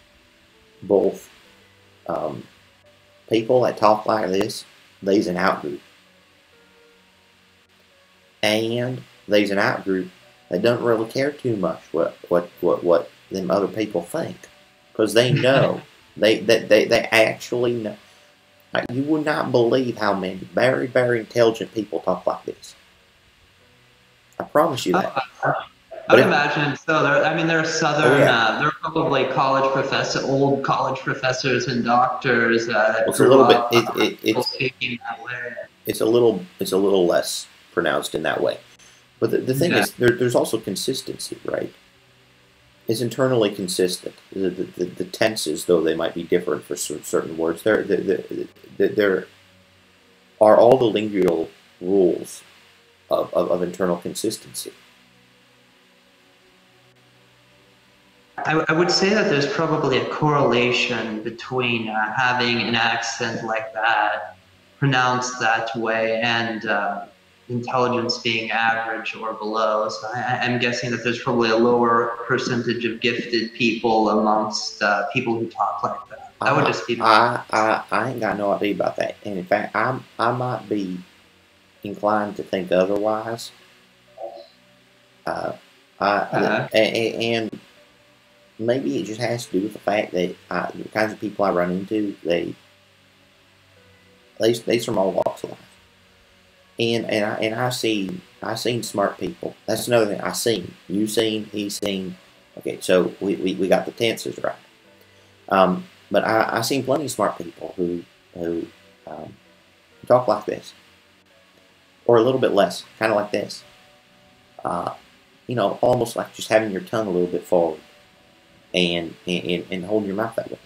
both people that talk like this. There's an out group, and there's an out group that don't really care too much what them other people think, because they know they actually know. You would not believe how many very, very intelligent people talk like this. I promise you that. I would imagine so. They're Southern. They're probably old college professors and doctors that grew up speaking that way. It's a little less pronounced in that way. But the thing is, there's also consistency, right? It's internally consistent. The tenses, though they might be different for certain words, there are all the lingual rules of internal consistency. I would say that there's probably a correlation between having an accent like that, pronounced that way, and intelligence being average or below. So I'm guessing that there's probably a lower percentage of gifted people amongst people who talk like that. That would just be. I ain't got no idea about that, and in fact, I might be inclined to think otherwise. And maybe it just has to do with the fact that the kinds of people I run into, they're from all walks of life. And I seen smart people. That's another thing. I seen. You seen. He seen. Okay, so we got the tenses right. But I seen plenty of smart people who talk like this, or a little bit less, kind of like this. Almost like just having your tongue a little bit forward, and holding your mouth that way.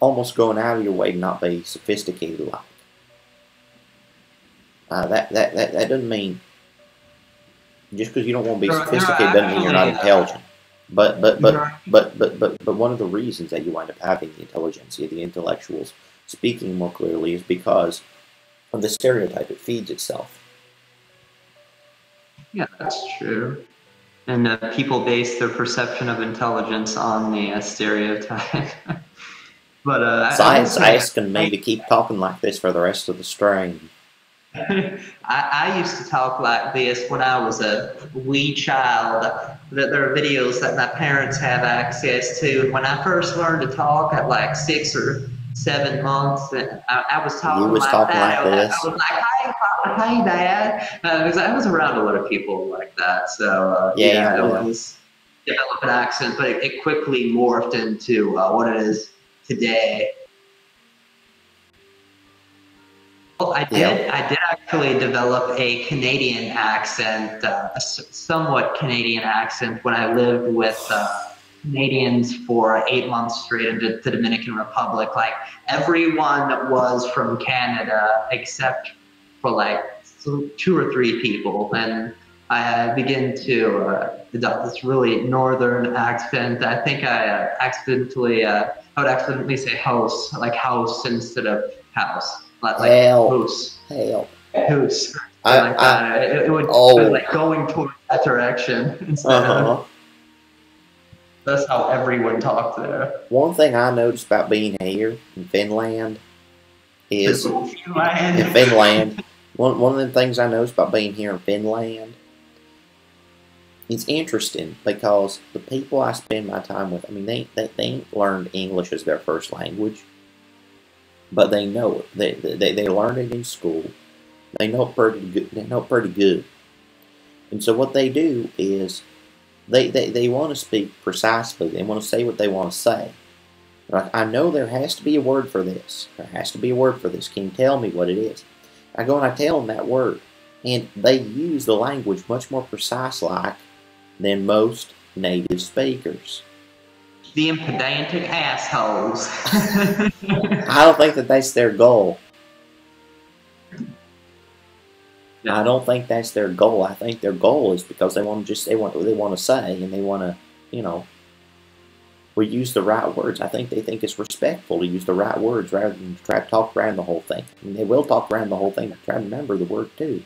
Almost going out of your way to not be sophisticated like. That doesn't mean just because you don't want to be sophisticated doesn't mean you're not intelligent. But one of the reasons that you wind up having the intelligentsia, the intellectuals speaking more clearly, is because of the stereotype. It feeds itself. Yeah, that's true. And people base their perception of intelligence on the stereotype. But science asking me to keep talking like this for the rest of the stream. I used to talk like this when I was a wee child. There are videos that my parents have access to. When I first learned to talk at like 6 or 7 months, and I was talking like that. I was like, "Hi, Dad," because I was around a lot of people like that. So it was developed an accent, but it quickly morphed into what it is today. Well, I did actually develop a Canadian accent, a somewhat Canadian accent, when I lived with Canadians for 8 months straight in the Dominican Republic. Like, everyone was from Canada except for like 2 or 3 people, and I began to adopt this really northern accent. I think I would accidentally say house, like house instead of house. Like house. House. Like that. It would be like going towards that direction instead. That's how everyone talked there. One thing I noticed about being here in Finland is one of the things I noticed about being here in Finland, it's interesting because the people I spend my time with, I mean, they ain't learned English as their first language, but they know it. They learned it in school. They know it pretty good. They know it pretty good. And so what they do is they want to speak precisely. They want to say what they want to say. Like, I know there has to be a word for this. There has to be a word for this. Can you tell me what it is? I go and I tell them that word. And they use the language much more precise like than most native speakers. The pedantic assholes. I don't think that that's their goal. Yeah. I don't think that's their goal. I think their goal is because they want to say, and they want to, you know, we use the right words. I think they think it's respectful to use the right words rather than try to talk around the whole thing. I mean, they will talk around the whole thing, but try to remember the word too.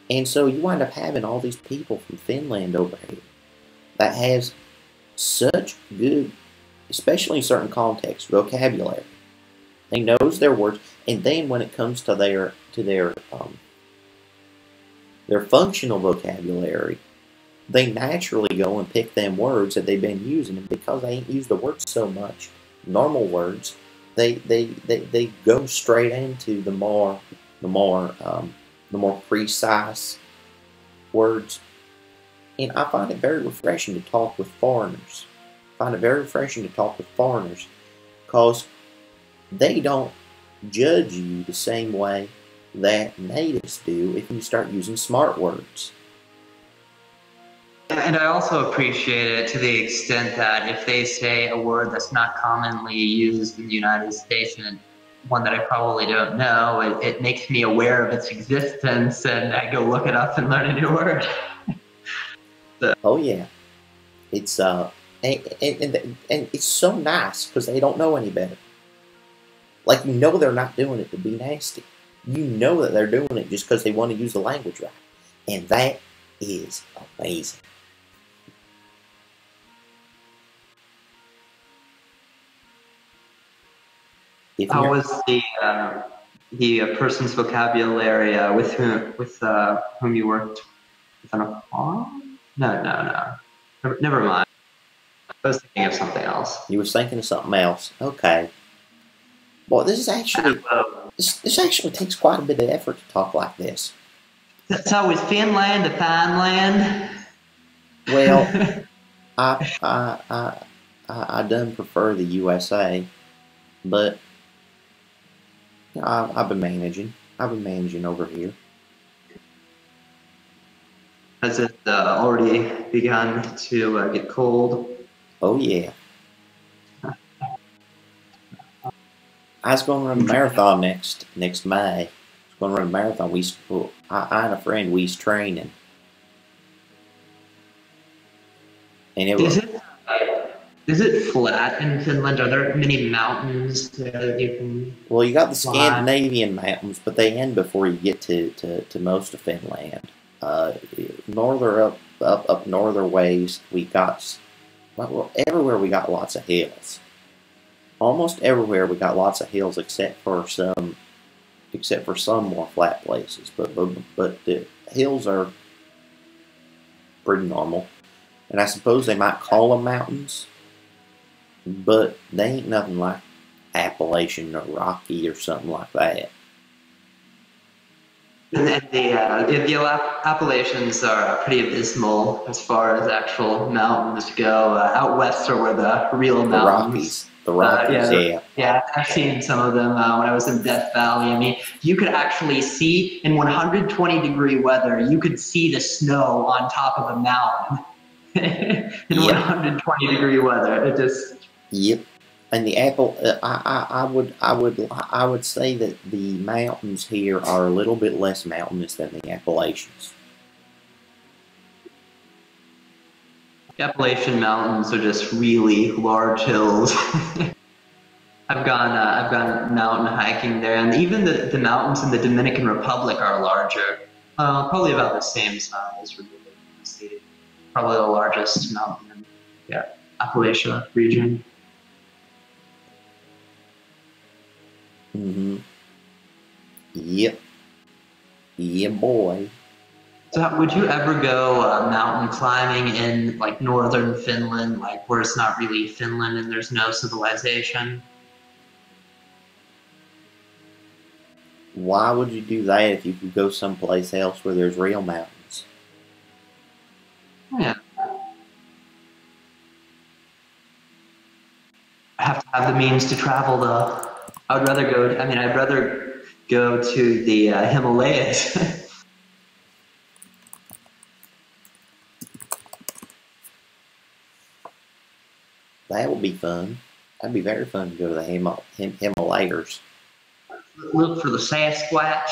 And so you wind up having all these people from Finland over here that has such good, especially in certain contexts, vocabulary. They knows their words, and then when it comes to their functional vocabulary, they naturally go and pick them words that they've been using, and because they ain't used the words so much, normal words, they go straight into the more precise words. And I find it very refreshing to talk with foreigners. I find it very refreshing to talk with foreigners because they don't judge you the same way that natives do if you start using smart words. And I also appreciate it to the extent that if they say a word that's not commonly used in the United States and one that I probably don't know, it makes me aware of its existence, and I go look it up and learn a new word. So. Oh yeah, it's and it's so nice because they don't know any better. Like, you know, they're not doing it to be nasty. You know that they're doing it just because they want to use the language right, and that is amazing. How was the person's vocabulary with whom you worked with on a farm? No. Never mind. I was thinking of something else. You was thinking of something else. Okay. Boy, this actually takes quite a bit of effort to talk like this. So is Finland a fine land? Well, I done prefer the USA, but I've been managing. I've been managing over here. Has it already begun to get cold? Oh yeah. I was going to run a marathon next May. I was going to run a marathon. I and a friend, we's training. And it was... Is it flat in Finland? Are there many mountains that you can... Well, you got the Scandinavian mountains, but they end before you get to most of Finland. Up norther ways, we got... Well, everywhere we got lots of hills. Almost everywhere we got lots of hills except for some more flat places. But the hills are pretty normal. And I suppose they might call them mountains, but they ain't nothing like Appalachian or Rocky or something like that. And the Appalachians are pretty abysmal as far as actual mountains go. Out west are where the real mountains. The Rockies, yeah. Yeah, I've seen some of them when I was in Death Valley. I mean, you could actually see in 120-degree weather, you could see the snow on top of a mountain. In 120-degree weather, it just... Yep. And the I would say that the mountains here are a little bit less mountainous than the Appalachians. The Appalachian Mountains are just really large hills. I've gone mountain hiking there, and even the mountains in the Dominican Republic are larger. Probably about the same size, really. Probably the largest mountain in the Appalachia region. Mm-hmm. Yep. Yeah, boy. So would you ever go mountain climbing in like northern Finland, like where it's not really Finland and there's no civilization? Why would you do that if you could go someplace else where there's real mountains? Yeah. I have to have the means to travel though. I'd rather go to the Himalayas. That would be fun. That'd be very fun to go to the Himalayas. Look for the Sasquatch,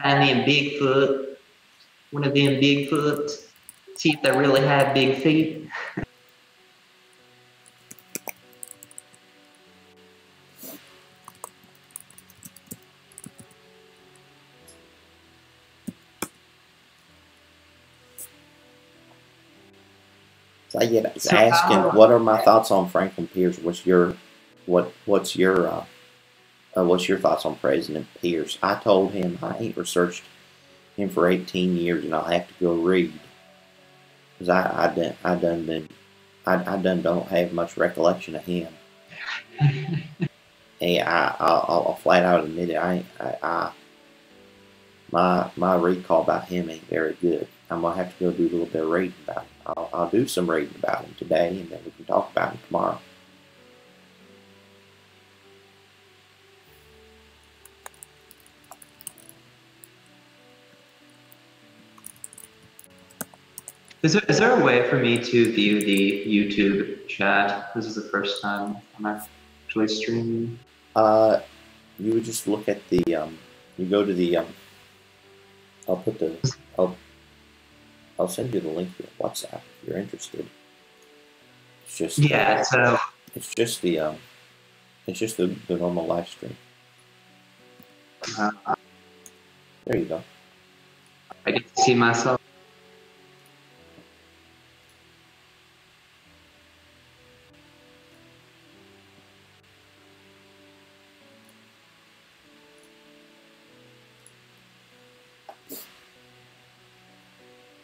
and then Bigfoot, one of them Bigfoots. See if they really have big feet. So yeah, he's So asking, what are my thoughts on Franklin Pierce? What's your thoughts on President Pierce? I told him I ain't researched him for 18 years, and I'll have to go read because I done don't have much recollection of him. Hey, I'll flat out admit it. My recall about him ain't very good. I'm gonna have to go do a little bit of reading about him. I'll do some reading about him today, and then we can talk about him tomorrow. Is there a way for me to view the YouTube chat? This is the first time I'm actually streaming. You would just look at the you go to the I'll send you the link to WhatsApp if you're interested. It's just yeah. So it's just the normal live stream. There you go. I get to see myself.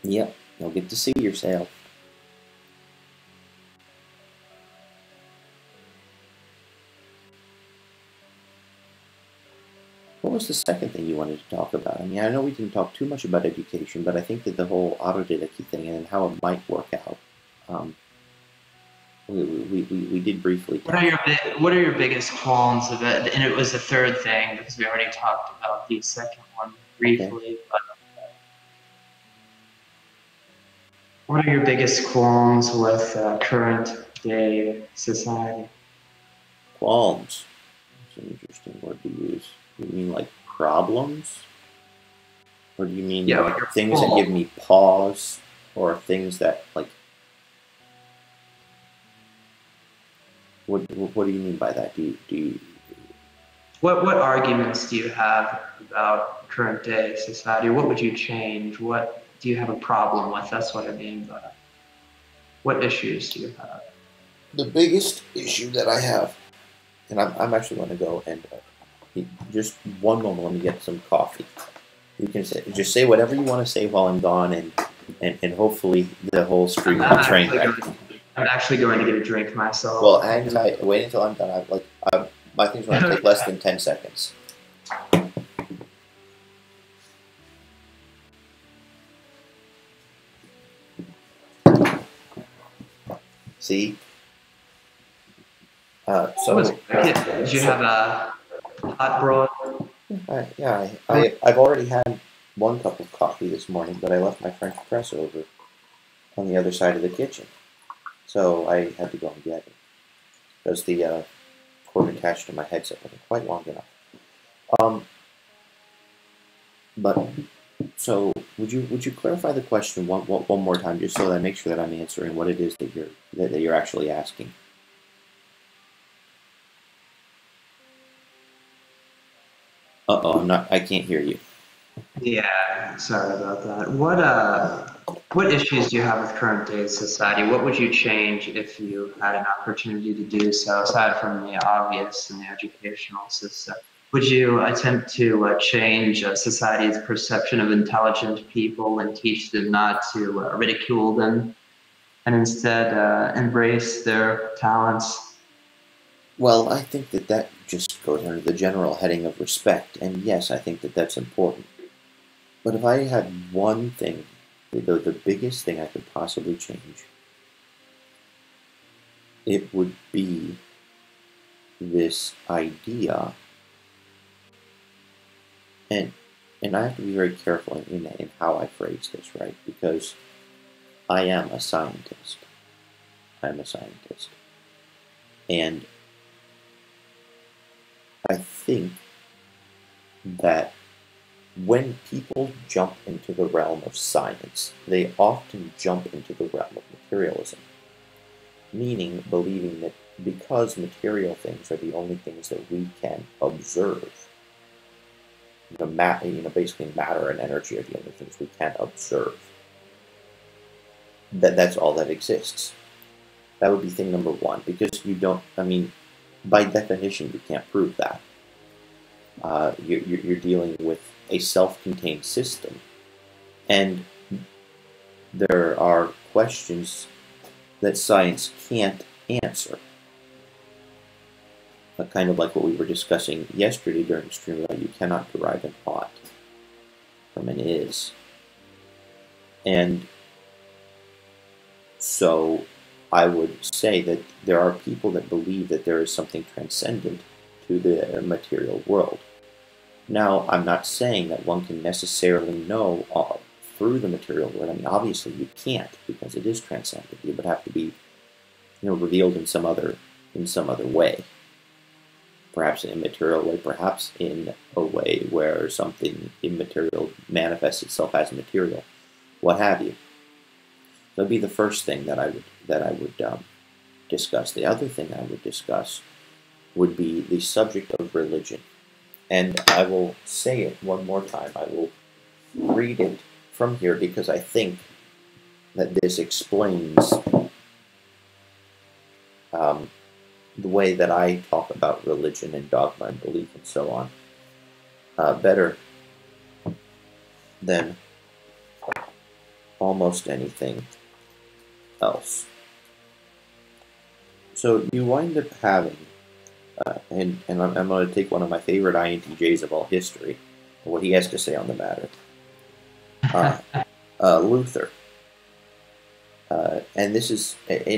Yep, you'll get to see yourself. What was the second thing you wanted to talk about? I mean, I know we didn't talk too much about education, but I think that the whole autodidacy thing and how it might work out, we did briefly. What are your biggest qualms of it? And it was the third thing because we already talked about the second one briefly. Okay. But what are your biggest qualms with current day society? Qualms. That's an interesting word to use. You mean like problems? Or do you mean like things that give me pause? Or things that like... What do you mean by that? Do you... What arguments do you have about current day society? What would you change? What do you have a problem with? That's what I mean by that. What issues do you have? The biggest issue that I have, and I'm actually going to go and just one moment, let me get some coffee. You can say whatever you want to say while I'm gone, and hopefully the whole stream will train wreck. I'm actually going to get a drink myself. Well, wait until I'm done. My thing's going to take less than 10 seconds. See? Did you have a hot broad? Yeah, I've already had one cup of coffee this morning, but I left my French press over on the other side of the kitchen. So I had to go and get it because the cord attached to my headset wasn't quite long enough. But so would you clarify the question one more time, just so that I make sure that I'm answering what it is that you're actually asking? I can't hear you. Yeah, sorry about that. What issues do you have with current day society? What would you change if you had an opportunity to do so, aside from the obvious in the educational system? Would you attempt to change society's perception of intelligent people and teach them not to ridicule them and instead embrace their talents? Well, I think that just goes under the general heading of respect, and yes, I think that that's important. But if I had one thing, the biggest thing I could possibly change, it would be this idea, and I have to be very careful in how I phrase this, right? Because I am a scientist. I'm a scientist. And I think that when people jump into the realm of science, they often jump into the realm of materialism, meaning believing that because material things are the only things that we can observe, basically matter and energy are the only things we can observe, that's all that exists. That would be thing number one, because you don't, by definition, you can't prove that. You're dealing with a self-contained system, and there are questions that science can't answer. Kind of like what we were discussing yesterday during stream about you cannot derive an ought from an is. And so I would say that there are people that believe that there is something transcendent to the material world. Now, I'm not saying that one can necessarily know through the material world. Obviously you can't, because it is transcendent. It would have to be, revealed in some other way. Perhaps in an immaterial way, perhaps in a way where something immaterial manifests itself as material, what have you. That would be the first thing that I would discuss. The other thing I would discuss would be the subject of religion. And I will say it one more time. I will read it from here because I think that this explains the way that I talk about religion and dogma and belief and so on better than almost anything else. So you wind up having, and I'm going to take one of my favorite INTJs of all history, what he has to say on the matter. Luther. And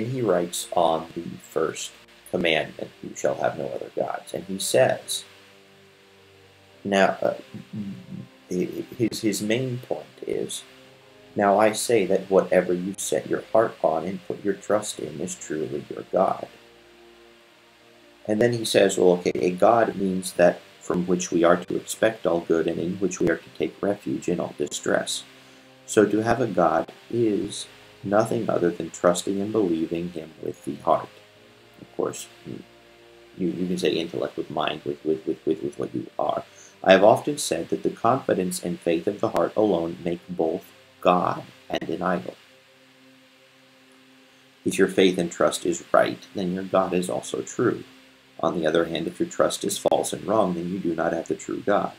he writes on the first commandment, "You shall have no other gods." And he says, now, his main point is, "Now I say that whatever you set your heart on and put your trust in is truly your God." And then he says, well, okay, a God means that from which we are to expect all good and in which we are to take refuge in all distress. So to have a God is nothing other than trusting and believing him with the heart. Of course, you can say intellect with mind, with what you are. I have often said that the confidence and faith of the heart alone make both God and an idol. If your faith and trust is right, then your God is also true. On the other hand, if your trust is false and wrong, then you do not have the true God.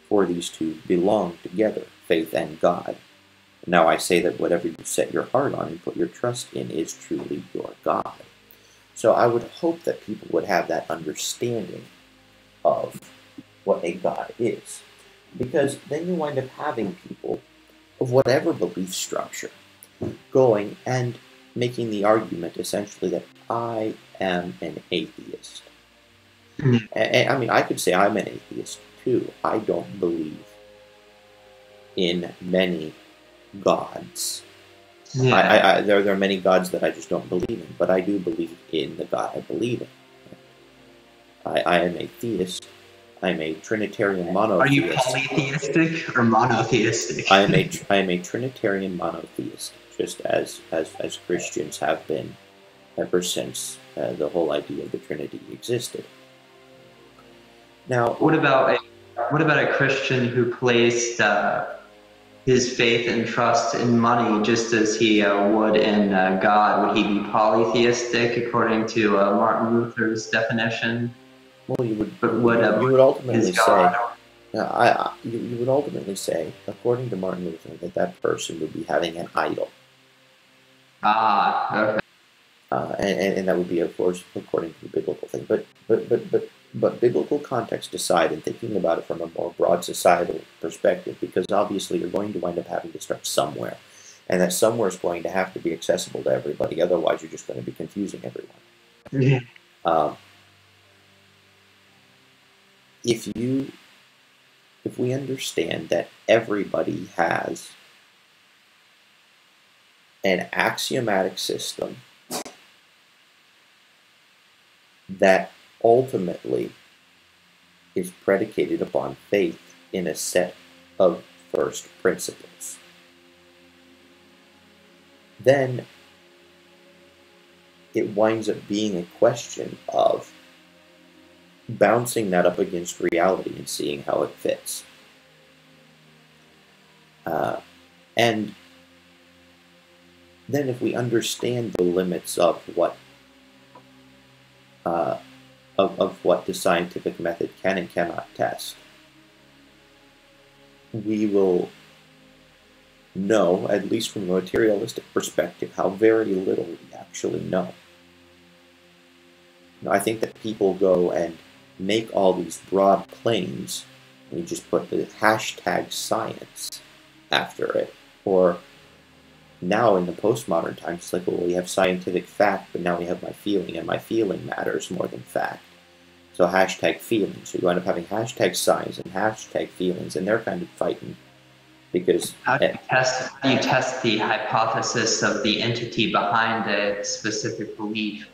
For these two belong together, faith and God. Now I say that whatever you set your heart on and put your trust in is truly your God. So I would hope that people would have that understanding of what a God is. Because then you wind up having people of whatever belief structure going and making the argument essentially that I am an atheist. And I could say I'm an atheist too. I don't believe in many gods. Yeah. There are many gods that I just don't believe in, but I do believe in the God I believe in. I am a theist. I'm a Trinitarian monotheist. Are you polytheistic or monotheistic? I am a Trinitarian monotheist, just as Christians have been ever since the whole idea of the Trinity existed. Now, what about a Christian who placed his faith and trust in money just as he would in God? Would he be polytheistic according to Martin Luther's definition? Well, you would ultimately say, you would ultimately say, according to Martin Luther, that person would be having an idol. Okay. And that would be, of course, according to the biblical thing. But biblical context aside, and thinking about it from a more broad societal perspective, because obviously you're going to wind up having to start somewhere, and that somewhere is going to have to be accessible to everybody. Otherwise, you're just going to be confusing everyone. Yeah. If we understand that everybody has an axiomatic system that ultimately is predicated upon faith in a set of first principles, then it winds up being a question of bouncing that up against reality and seeing how it fits. And then if we understand the limits of what the scientific method can and cannot test, we will know, at least from a materialistic perspective, how very little we actually know. Now, I think that people go and make all these broad claims, and you just put the hashtag science after it, or now in the postmodern times, it's like, well, we have scientific fact, but now we have my feeling, and my feeling matters more than fact. So hashtag feelings. So you end up having hashtag science and hashtag feelings, and they're kind of fighting because how do you test the hypothesis of the entity behind a specific belief?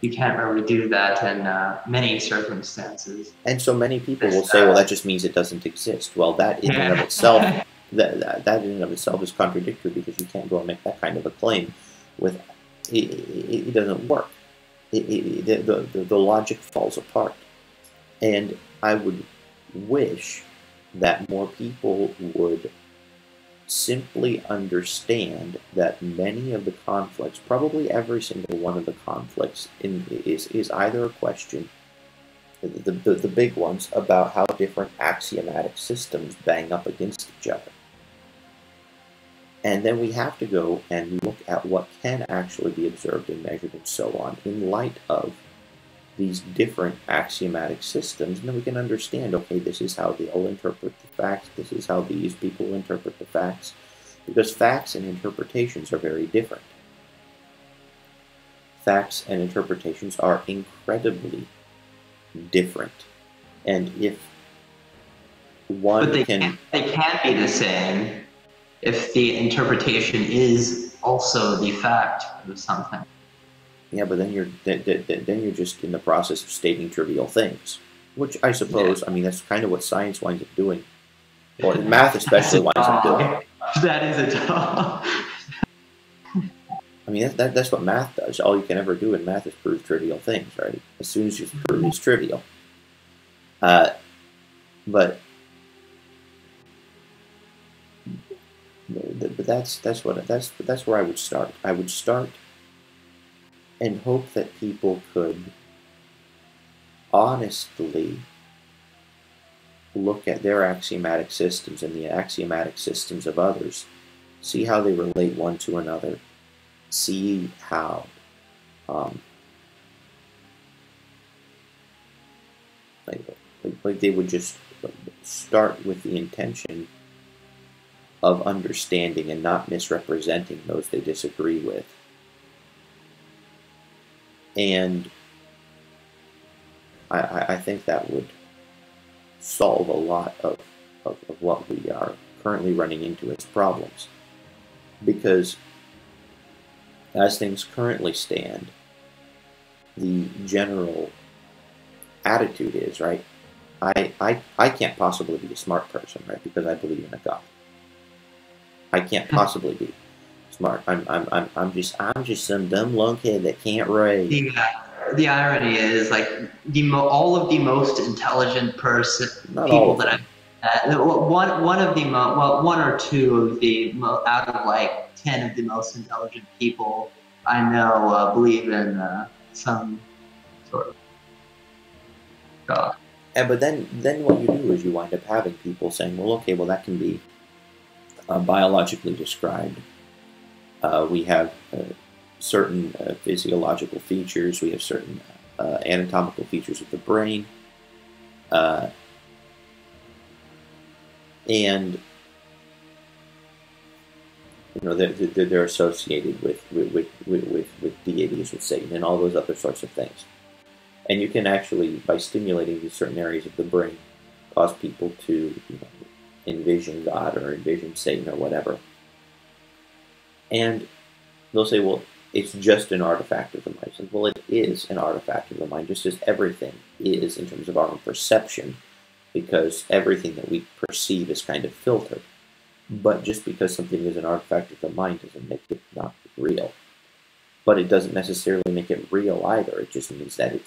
You can't really do that in many circumstances. And so many people will say, well, that just means it doesn't exist. Well, that in and of itself, that in and of itself is contradictory, because you can't go and make that kind of a claim with it doesn't work. The logic falls apart. And I would wish that more people would simply understand that many of the conflicts, probably every single one of the conflicts, is either a question, the big ones, about how different axiomatic systems bang up against each other. And then we have to go and look at what can actually be observed and measured and so on in light of these different axiomatic systems, and then we can understand, okay, this is how they'll interpret the facts, this is how these people interpret the facts, because facts and interpretations are very different. Facts and interpretations are incredibly different, and if one but they can be the same if the interpretation is also the fact of something. Yeah, but then you're just in the process of stating trivial things, which I suppose, I mean, that's kind of what science winds up doing, or math especially winds up doing. That is a dog. I mean, that's what math does. All you can ever do in math is prove trivial things, right? As soon as you prove it's trivial. But that's where I would start. I would start and hope that people could honestly look at their axiomatic systems and the axiomatic systems of others, see how they relate one to another, see how like they would just start with the intention of understanding and not misrepresenting those they disagree with. And I think that would solve a lot of what we are currently running into as problems. Because as things currently stand, the general attitude is, right, I can't possibly be a smart person, right, because I believe in a God. I can't possibly be smart. I'm just some dumb lunkhead that can't read. The irony is, like, all of the most intelligent people that I've one or two of the out of like 10 of the most intelligent people I know believe in some sort of God. But then what you do is you wind up having people saying, well, okay, well, that can be biologically described. We have certain physiological features. We have certain anatomical features of the brain. And you know, they're associated with deities, with Satan, and all those other sorts of things. And you can actually, by stimulating these certain areas of the brain, cause people to envision God or envision Satan or whatever. And they'll say, well, it's just an artifact of the mind. Like, well, it is an artifact of the mind, just as everything is in terms of our own perception, because everything that we perceive is kind of filtered. But just because something is an artifact of the mind doesn't make it not real. But it doesn't necessarily make it real either. It just means that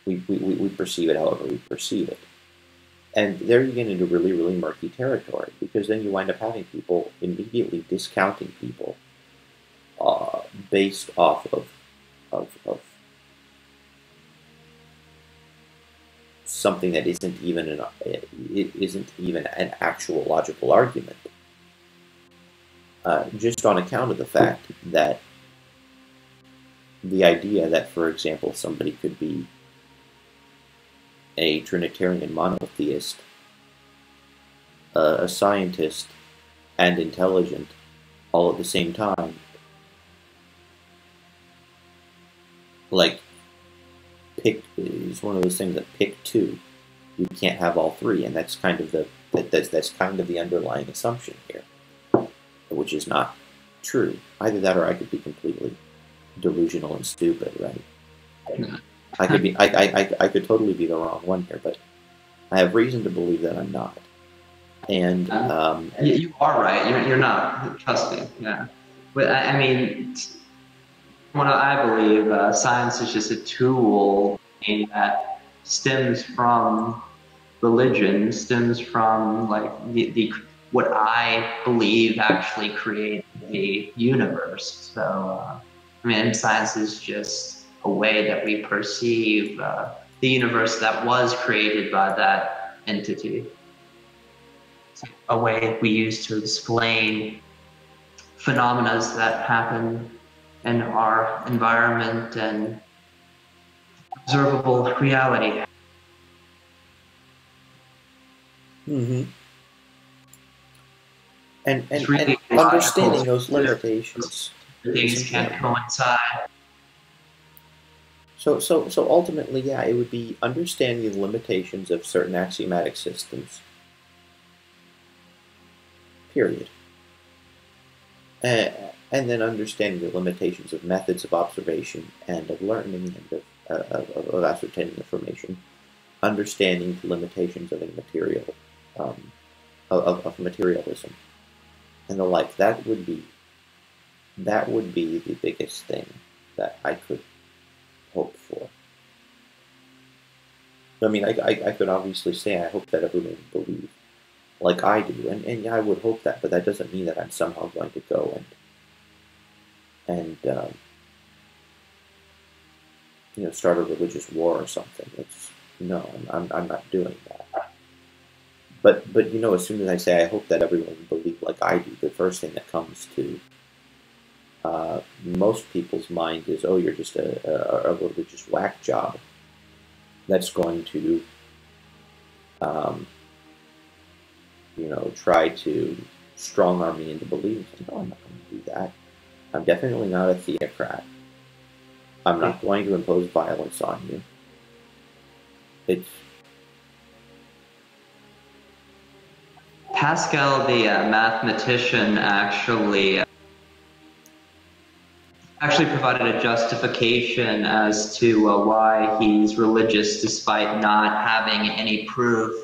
we perceive it however we perceive it. And there you get into really, really murky territory, because then you wind up having people immediately discounting people based off of something that isn't even an actual logical argument, just on account of the fact that the idea that, for example, somebody could be a Trinitarian monotheist, a scientist, and intelligent all at the same time, like, is one of those things that pick two. You can't have all three, and that's kind of the underlying assumption here, which is not true. Either that, or I could be completely delusional and stupid, right? I could totally be the wrong one here, but I have reason to believe that I'm not. And you are right. You're not. Trust me. Yeah. But I mean, what I believe, science is just a tool that stems from religion, stems from like the what I believe actually created the universe. So I mean, science is just a way that we perceive the universe that was created by that entity. It's a way we use to explain phenomena that happen in our environment and observable reality. Mm-hmm. And really understanding those limitations. Things can't coincide. So ultimately, yeah, it would be understanding the limitations of certain axiomatic systems. Period. And then understanding the limitations of methods of observation and of learning and of ascertaining information. Understanding the limitations of a material, of materialism, and the like. That would be the biggest thing that I could hope for. I mean, I could obviously say I hope that everyone would believe like I do, and yeah, I would hope that, but that doesn't mean that I'm somehow going to go and start a religious war or something. No, I'm not doing that. But as soon as I say I hope that everyone would believe like I do, the first thing that comes to most people's mind is, oh, you're just a religious whack job that's going to try to strong-arm me into believing. No, I'm not going to do that. I'm definitely not a theocrat. I'm not going to impose violence on you. Pascal, the mathematician, actually provided a justification as to why he's religious despite not having any proof.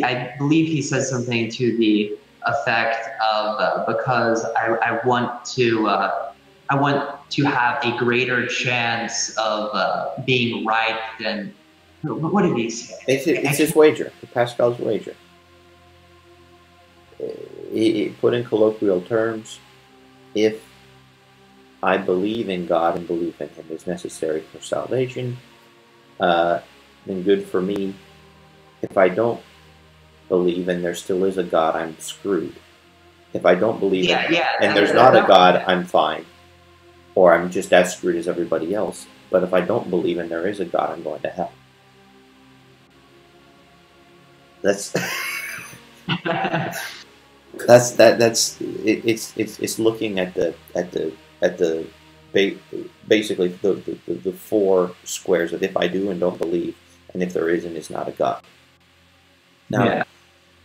I believe he said something to the effect of because I want to have a greater chance of being right than. What did he say? It's his wager, Pascal's wager. He put in colloquial terms, if I believe in God and belief in Him is necessary for salvation, then good for me. If I don't believe and there still is a God, I'm screwed. If I don't believe and there's not a God, I'm fine. Or I'm just as screwed as everybody else. But if I don't believe and there is a God, I'm going to hell. It's looking at basically the four squares of if I do and don't believe, and if there is and is not a God. Now,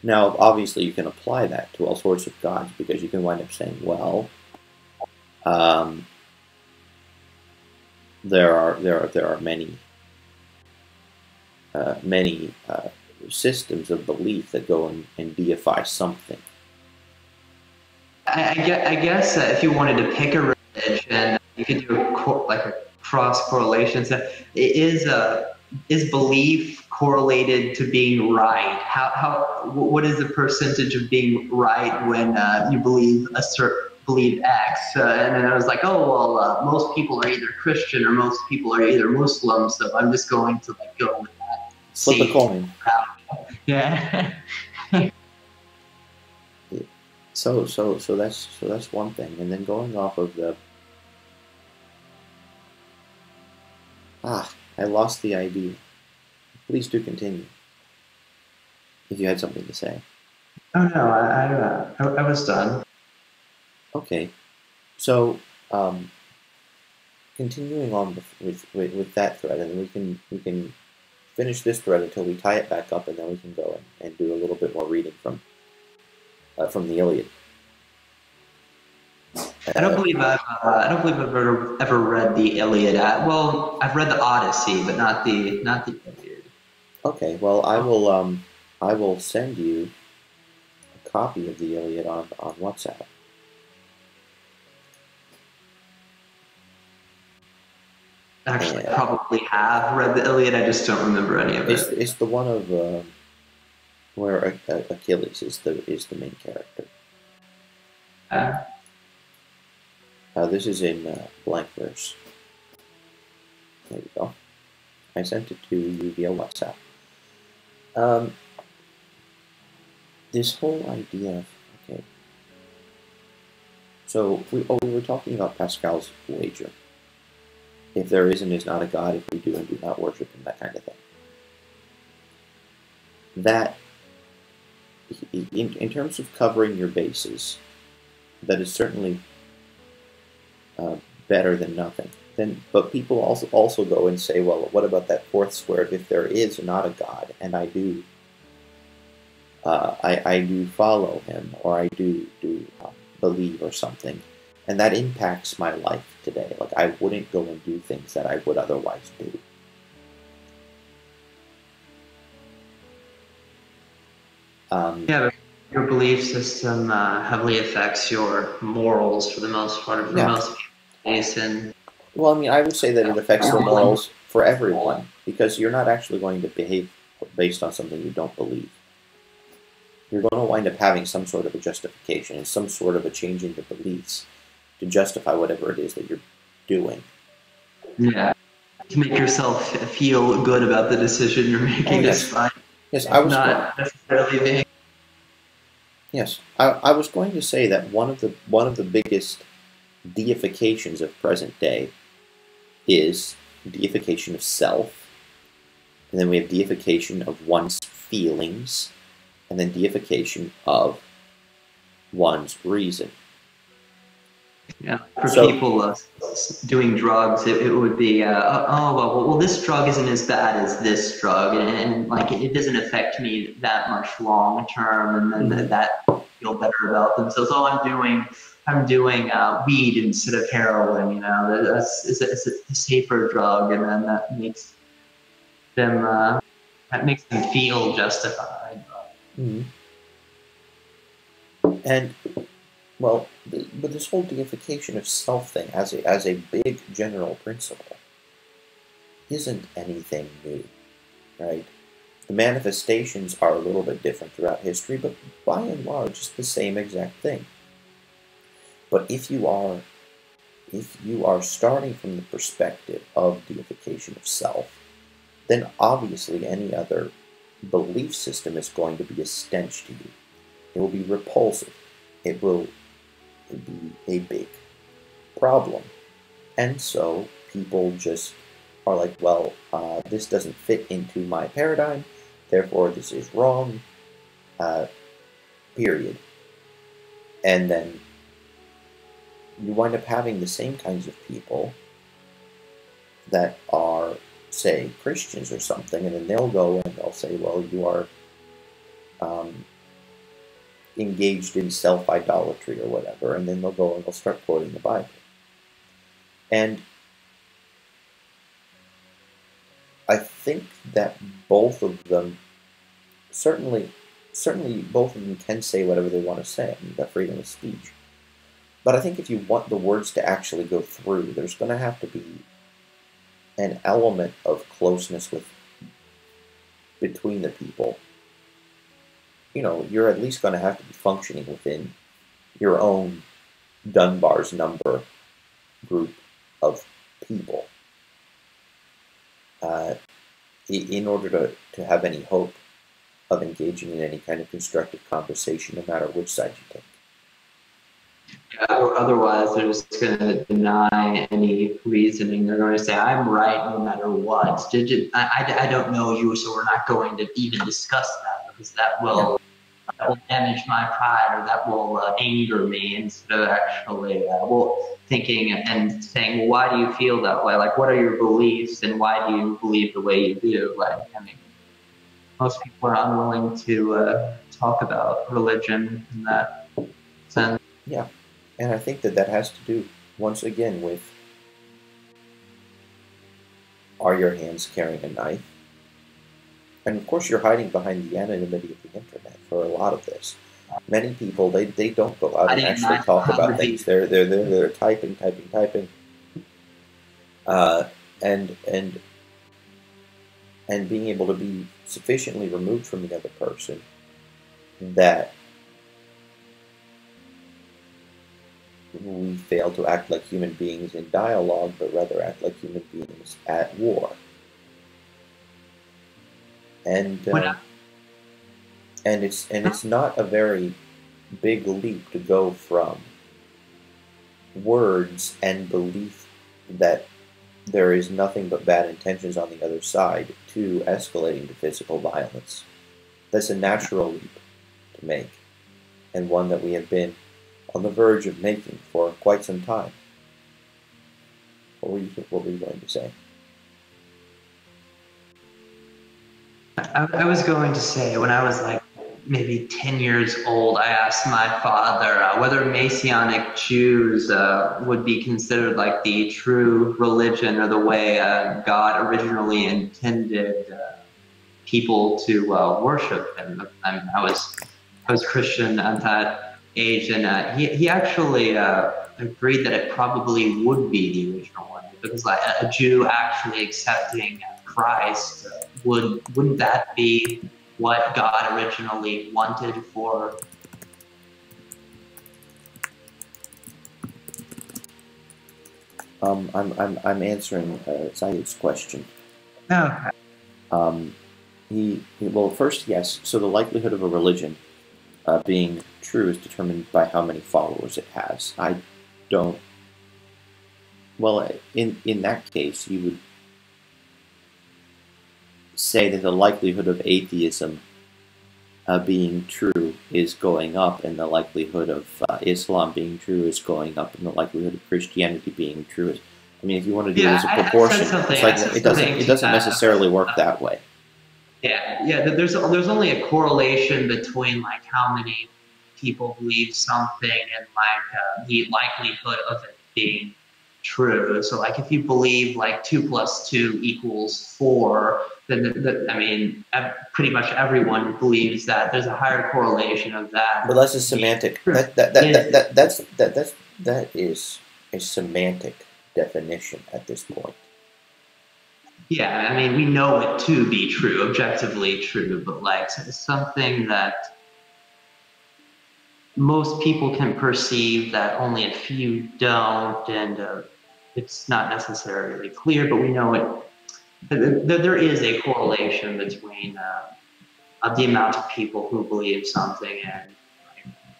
Now, obviously, you can apply that to all sorts of gods because you can wind up saying, well, um, there are many systems of belief that go and deify something. I guess if you wanted to pick a religion, you could do like a cross correlation. So is belief correlated to being right? What is the percentage of being right when you believe X? And then I was like, oh well, most people are either Christian or most people are either Muslim, so I'm just going to like go with that. Flip a coin. Yeah. So that's one thing, and then going off of the I lost the idea. Please do continue if you had something to say. Oh no, I was done. Okay, so continuing on with that thread, and we can finish this thread until we tie it back up, and then we can go and do a little bit more reading from the Iliad. I don't believe I've ever read the Iliad. Well, I've read the Odyssey, but not the Iliad. Okay, well, I will send you a copy of the Iliad on WhatsApp. Actually, I probably have read the Iliad. I just don't remember any of it. It's the one of where Achilles is the main character. This is in blank verse. There you go. I sent it to you via WhatsApp. This whole idea of, okay, so we were talking about Pascal's wager. If there is and is not a God, if we do and do not worship him, that kind of thing. That, in terms of covering your bases, that is certainly better than nothing. But people also go and say, well, what about that fourth square? If there is not a God, and I do follow him, or I do believe or something, and that impacts my life today. Like, I wouldn't go and do things that I would otherwise do. Yeah, but your belief system heavily affects your morals for the most part, for most people. Well, I mean, I would say that it affects the morals for everyone, because you're not actually going to behave based on something you don't believe. You're going to wind up having some sort of a justification and some sort of a change in your beliefs to justify whatever it is that you're doing. Yeah, to make yourself feel good about the decision you're making is fine. Yes, I was not necessarily being. Yes, I was going to say that one of the biggest deifications of present day is deification of self, and then we have deification of one's feelings, and then deification of one's reason. Yeah, for people doing drugs, it would be, well, this drug isn't as bad as this drug, and like it doesn't affect me that much long term, and then that feel better about themselves. Oh, I'm doing weed instead of heroin. You know, it's a safer drug, and then that makes them feel justified. Mm-hmm. And well, but this whole deification of self thing, as a big general principle, isn't anything new, right? The manifestations are a little bit different throughout history, but by and large, it's the same exact thing. But if you are starting from the perspective of deification of self, then obviously any other belief system is going to be a stench to you. It will be repulsive. It will be a big problem. And so people just are like, well, this doesn't fit into my paradigm, therefore this is wrong, period. And then you wind up having the same kinds of people that are, say, Christians or something, and then they'll go and they'll say, well, you are engaged in self-idolatry or whatever, and then they'll go and they'll start quoting the Bible. And I think that both of them, certainly both of them can say whatever they want to say. I mean, that freedom of speech. But I think if you want the words to actually go through, there's going to have to be an element of closeness between the people. You know, you're at least going to have to be functioning within your own Dunbar's number group of people in order to have any hope of engaging in any kind of constructive conversation, no matter which side you take. Otherwise, they're just going to deny any reasoning. They're going to say, I'm right no matter what. I don't know you, so we're not going to even discuss that, because that will damage my pride, or that will anger me, instead of actually thinking and saying, well, why do you feel that way? Like, what are your beliefs, and why do you believe the way you do? Like, I mean, most people are unwilling to talk about religion in that sense. Yeah. And I think that has to do, once again, with, are your hands carrying a knife? And of course, you're hiding behind the anonymity of the internet for a lot of this. Many people, they don't go out and actually talk about things. They're typing, and being able to be sufficiently removed from the other person that we fail to act like human beings in dialogue, but rather act like human beings at war. And it's not a very big leap to go from words and belief that there is nothing but bad intentions on the other side to escalating to physical violence. That's a natural leap to make, and one that we have been on the verge of making for quite some time. What were you going to say? I was going to say, when I was like maybe 10 years old, I asked my father whether Messianic Jews would be considered like the true religion, or the way God originally intended people to worship Him. I was Christian at that age, and he actually agreed that it probably would be the original one, because like a Jew actually accepting Christ, wouldn't that be what God originally wanted for? I'm answering Saeed's question. Okay. Well, first, yes. So the likelihood of a religion being true is determined by how many followers it has. I don't. Well, in that case, you would say that the likelihood of atheism being true is going up, and the likelihood of Islam being true is going up, and the likelihood of Christianity being true is. I mean, if you want to do it as a proportion, it's like it doesn't necessarily work that way. Yeah. There's only a correlation between like how many people believe something and like the likelihood of it being true. So like if you believe like 2 + 2 = 4, then I mean pretty much everyone believes that. There's a higher correlation of that. But that's a semantic. That is a semantic definition at this point. Yeah, I mean, we know it to be true, objectively true, but like something that most people can perceive that only a few don't, and it's not necessarily clear, but we know it. There is a correlation between the amount of people who believe something and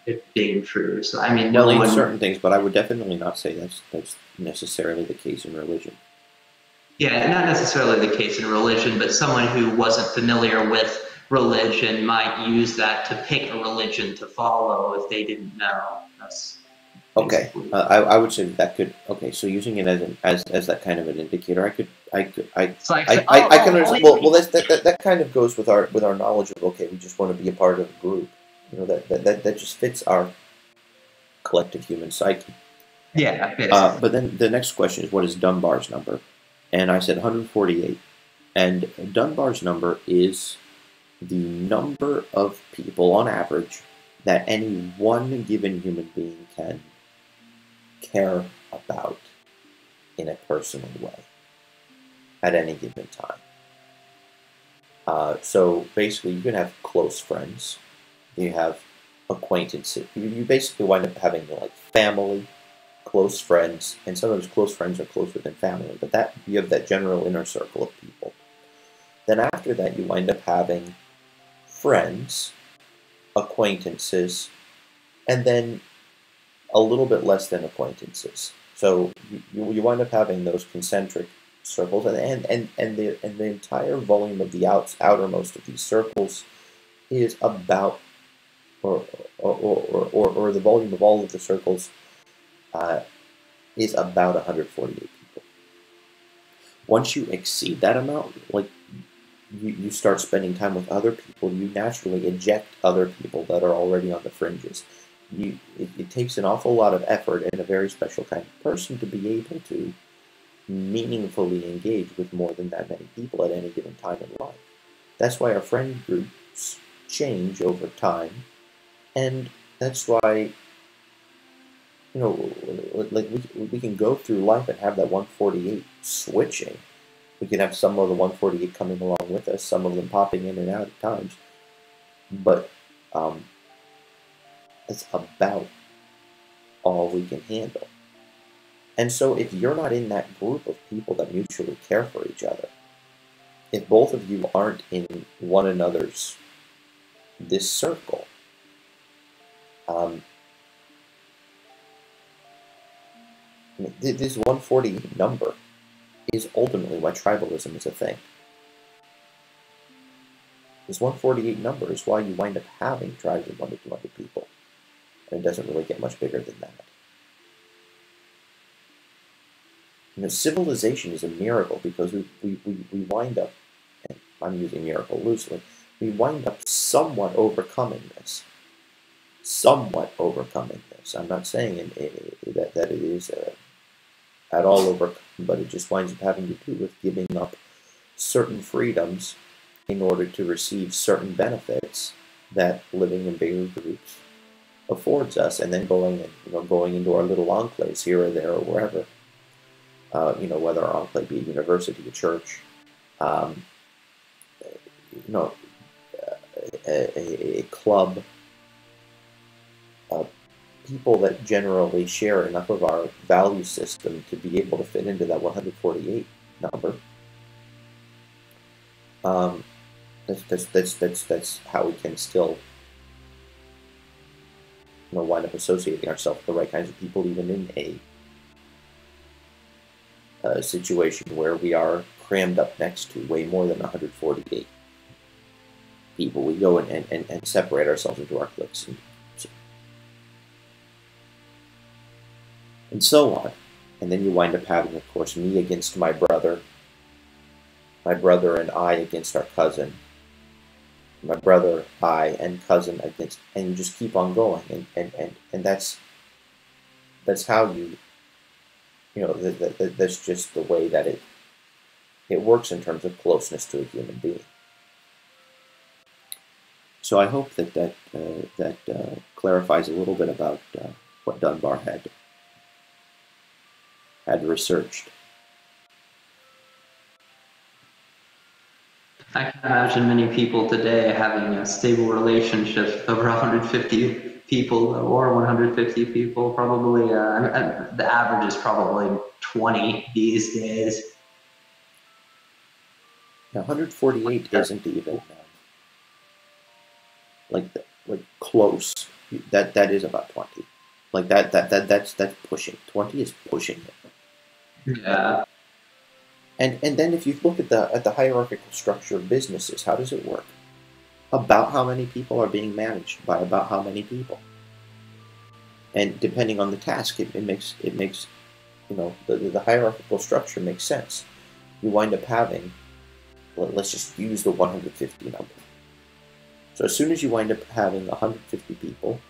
it being true. So I mean, in certain things, but I would definitely not say that's necessarily the case in religion. Yeah, not necessarily the case in religion, but someone who wasn't familiar with religion might use that to pick a religion to follow if they didn't know. That's okay. I would say that could. Okay, so using it as that kind of an indicator, I can understand. Well, that kind of goes with our knowledge of, okay, we just want to be a part of a group. that just fits our collective human psyche. Yeah, basically. But then the next question is, what is Dunbar's number? And I said 148. And Dunbar's number is the number of people on average that any one given human being can care about in a personal way at any given time. So basically, you can have close friends, you have acquaintances. You basically wind up having like family, close friends, and sometimes close friends are closer than family. But that you have that general inner circle of people. Then after that, you wind up having friends, acquaintances, and then a little bit less than acquaintances. So you wind up having those concentric circles, and the entire volume of the outermost of these circles is about, or the volume of all of the circles is about 148 people. Once you exceed that amount, like you start spending time with other people, you naturally eject other people that are already on the fringes. It takes an awful lot of effort and a very special kind of person to be able to meaningfully engage with more than that many people at any given time in life. That's why our friend groups change over time, and that's why, like we can go through life and have that 148 switching. We can have some of the 148 coming along with us, some of them popping in and out at times, but that's about all we can handle. And so if you're not in that group of people that mutually care for each other, if both of you aren't in one another's this circle, this 148 number is ultimately why tribalism is a thing. This 148 number is why you wind up having tribes of 1 to 200 people. And it doesn't really get much bigger than that. Civilization is a miracle because we wind up, and I'm using miracle loosely, we wind up somewhat overcoming this. Somewhat overcoming this. I'm not saying that it is at all overcome, but it just winds up having to do with giving up certain freedoms in order to receive certain benefits that living in bigger groups affords us, and then going into our little enclaves here or there or wherever. Whether our enclave be a university, a church, a club, people that generally share enough of our value system to be able to fit into that 148 number. That's how we can still wind up associating ourselves with the right kinds of people, even in a situation where we are crammed up next to way more than 148 people. We go and separate ourselves into our cliques and so on. And then you wind up having, of course, me against my brother and I against our cousin, my brother, I, and cousin against, and you just keep on going, and that's how that's just the way that it works in terms of closeness to a human being. So I hope that clarifies a little bit about what Dunbar had researched. I can imagine many people today having stable relationships with over 150 people or 150 people. Probably the average is probably 20 these days. Now, 148 isn't even like close. That is about 20. Like that's pushing. 20 is pushing it. Yeah. And then if you look at the hierarchical structure of businesses, how does it work? About how many people are being managed by about how many people. And depending on the task, it makes the hierarchical structure makes sense. You wind up having, let's just use the 150 number. So as soon as you wind up having 150 people,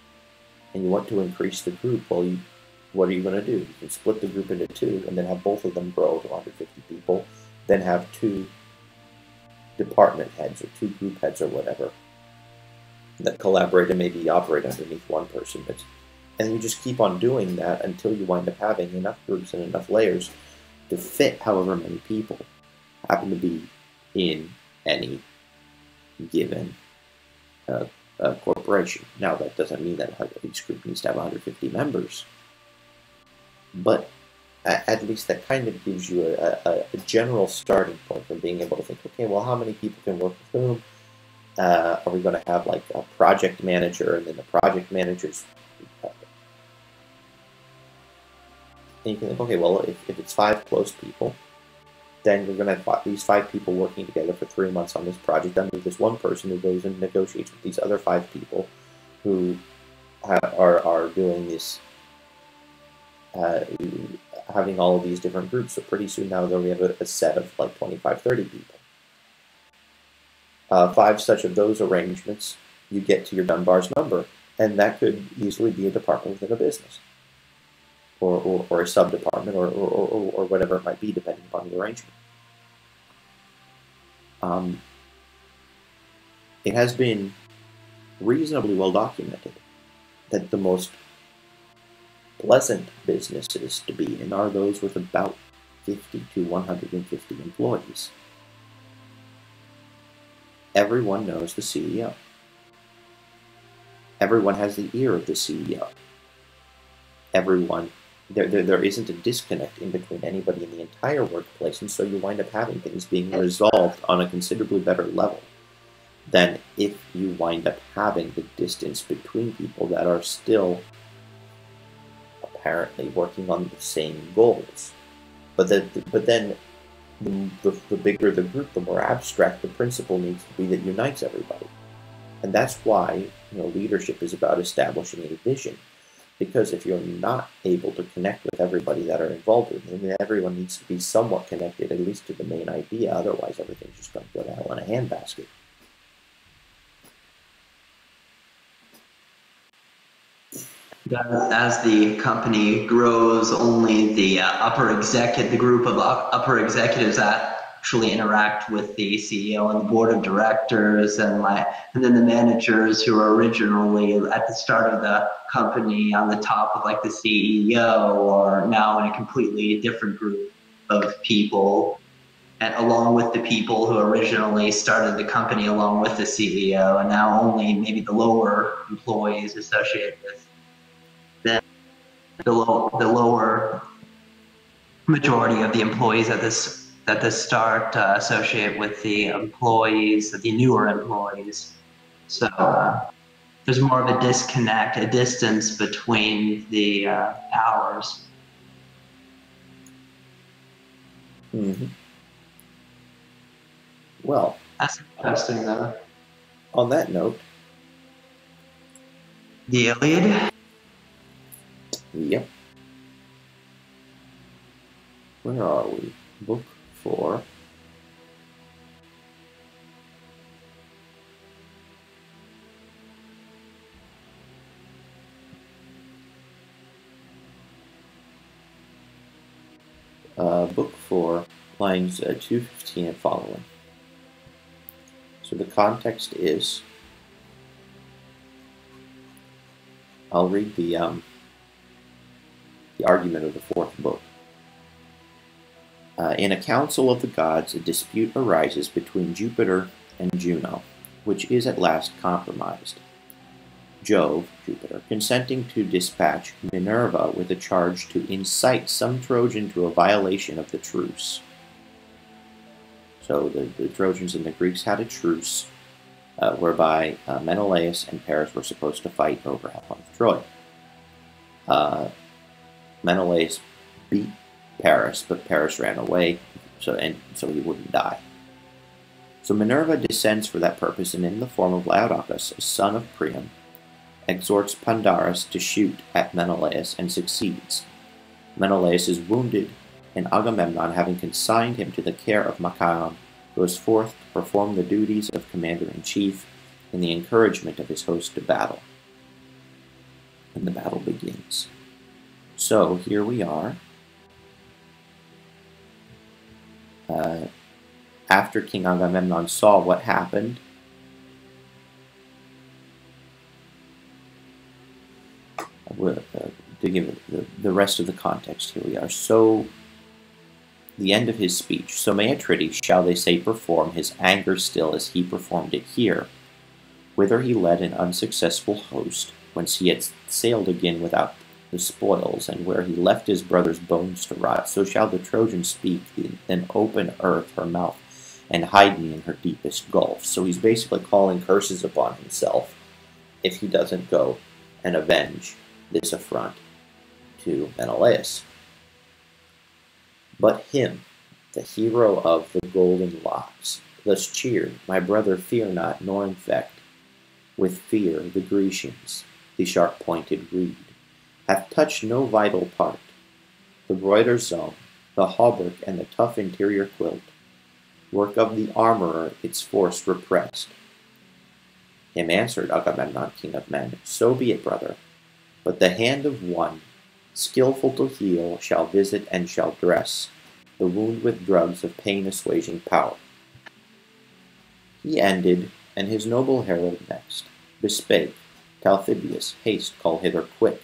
and you want to increase the group, well, what are you going to do? You can split the group into two, and then have both of them grow to 150 people, then have two department heads or two group heads or whatever that collaborate and maybe operate underneath one person. And you just keep on doing that until you wind up having enough groups and enough layers to fit however many people happen to be in any given corporation. Now, that doesn't mean that each group needs to have 150 members, but at least that kind of gives you a general starting point for being able to think, okay, well, how many people can work with whom? Are we going to have like a project manager, and then the project managers? And you can think, okay, well, if it's 5 close people, then you're going to have these 5 people working together for 3 months on this project under this one person who goes and negotiates with these other 5 people who are doing this, having all of these different groups. So pretty soon now, we have a set of like 25, 30 people. 5 such of those arrangements, you get to your Dunbar's number, and that could easily be a department within a business, or a sub-department, or whatever it might be, depending upon the arrangement. It has been reasonably well documented that the most pleasant businesses to be in are those with about 50 to 150 employees. Everyone knows the CEO. Everyone has the ear of the CEO. There isn't a disconnect in between anybody in the entire workplace, and so you wind up having things being resolved on a considerably better level than if you wind up having the distance between people that are still apparently working on the same goals. But then the bigger the group, the more abstract the principle needs to be that unites everybody. And that's why, leadership is about establishing a vision. Because if you're not able to connect with everybody that are involved with it, then everyone needs to be somewhat connected, at least to the main idea. Otherwise, everything's just going to go to hell in a handbasket. As the company grows, only the the group of upper executives that actually interact with the CEO and the board of directors, and then the managers who were originally at the start of the company on the top of like the CEO, are now in a completely different group of people, and along with the people who originally started the company along with the CEO, and now only maybe the lower employees associated with them. The lower majority of the employees at the start associate with the employees, the newer employees. So there's more of a disconnect, a distance between the powers. Mm-hmm. Well, that's interesting, though. On that note, the Iliad. Yep. Where are we? Book 4. Book 4, lines 215 and following. So the context is, I'll read the argument of the 4th book. In a council of the gods, a dispute arises between Jupiter and Juno, which is at last compromised. Jove, Jupiter, consenting to dispatch Minerva with a charge to incite some Trojan to a violation of the truce. So the Trojans and the Greeks had a truce whereby Menelaus and Paris were supposed to fight over Helen of Troy. Menelaus beat Paris, but Paris ran away, so he wouldn't die. So Minerva descends for that purpose, and in the form of Laodocus, son of Priam, exhorts Pandarus to shoot at Menelaus and succeeds. Menelaus is wounded, and Agamemnon, having consigned him to the care of Machaon, goes forth to perform the duties of commander-in-chief in the encouragement of his host to battle. And the battle begins. So here we are. After King Agamemnon saw what happened, to give the rest of the context, here we are. So, the end of his speech. So may Atrides, shall they say, perform his anger still as he performed it here, whither he led an unsuccessful host, whence he had sailed again without the spoils, and where he left his brother's bones to rot. So shall the Trojan speak, then open earth her mouth, and hide me in her deepest gulf. So he's basically calling curses upon himself if he doesn't go and avenge this affront to Menelaus. But him, the hero of the golden locks, thus cheered, my brother, fear not, nor infect with fear the Grecians. The sharp-pointed reed hath touched no vital part. The broider zone, the hauberk, and the tough interior quilt, work of the armorer, its force repressed. Him answered Agamemnon, king of men, so be it, brother. But the hand of one, skillful to heal, shall visit and shall dress the wound with drugs of pain-assuaging power. He ended, and his noble herald next bespake, Talthybius, haste, call hither quick,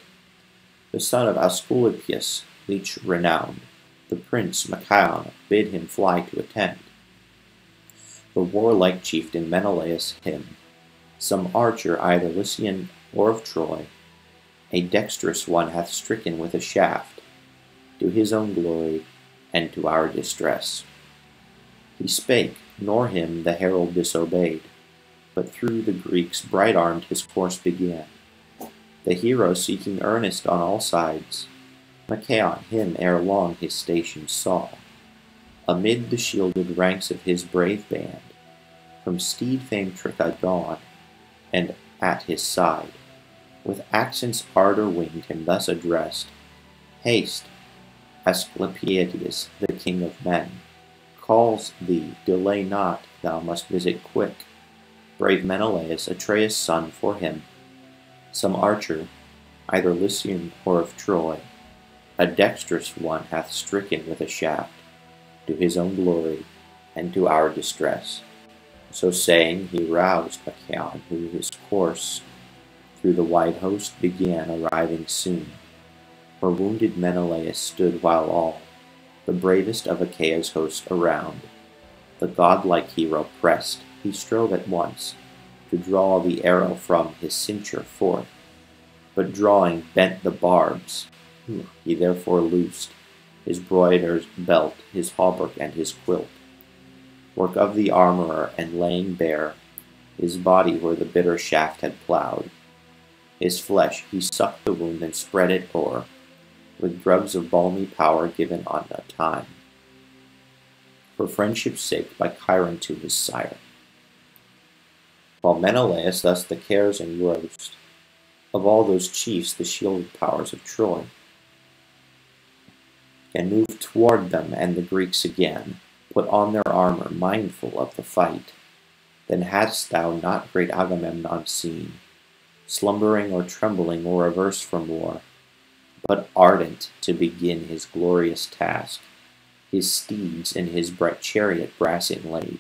the son of Asclepius, leech renowned, the prince Machaon, bid him fly to attend. The warlike chieftain Menelaus him, some archer either Lycian or of Troy, a dexterous one hath stricken with a shaft, to his own glory and to our distress. He spake, nor him the herald disobeyed, but through the Greeks bright-armed his course began. The hero seeking earnest on all sides, Machaon him ere long his station saw, amid the shielded ranks of his brave band, from steed-famed Tricagon, and at his side, with accents ardor winged him thus addressed, haste, Asclepius, the king of men, calls thee, delay not, thou must visit quick, brave Menelaus, Atreus' son, for him, some archer, either Lycian or of Troy, a dexterous one hath stricken with a shaft, to his own glory and to our distress. So saying, he roused Machaon, who his course through the wide host began, arriving soon, where wounded Menelaus stood, while all, the bravest of Achaea's host around, the godlike hero pressed. He strove at once to draw the arrow from his cincture forth, but drawing bent the barbs. He therefore loosed his broider's belt, his hauberk, and his quilt, work of the armorer, and laying bare his body where the bitter shaft had ploughed, his flesh he sucked the wound and spread it o'er, with drugs of balmy power given on a time, for friendship's sake by Chiron to his sire. While Menelaus thus the cares engrossed of all those chiefs the shielded powers of Troy, and moved toward them and the Greeks again, put on their armor, mindful of the fight. Then hadst thou not great Agamemnon seen, slumbering or trembling or averse from war, but ardent to begin his glorious task, his steeds in his bright chariot brass inlaid.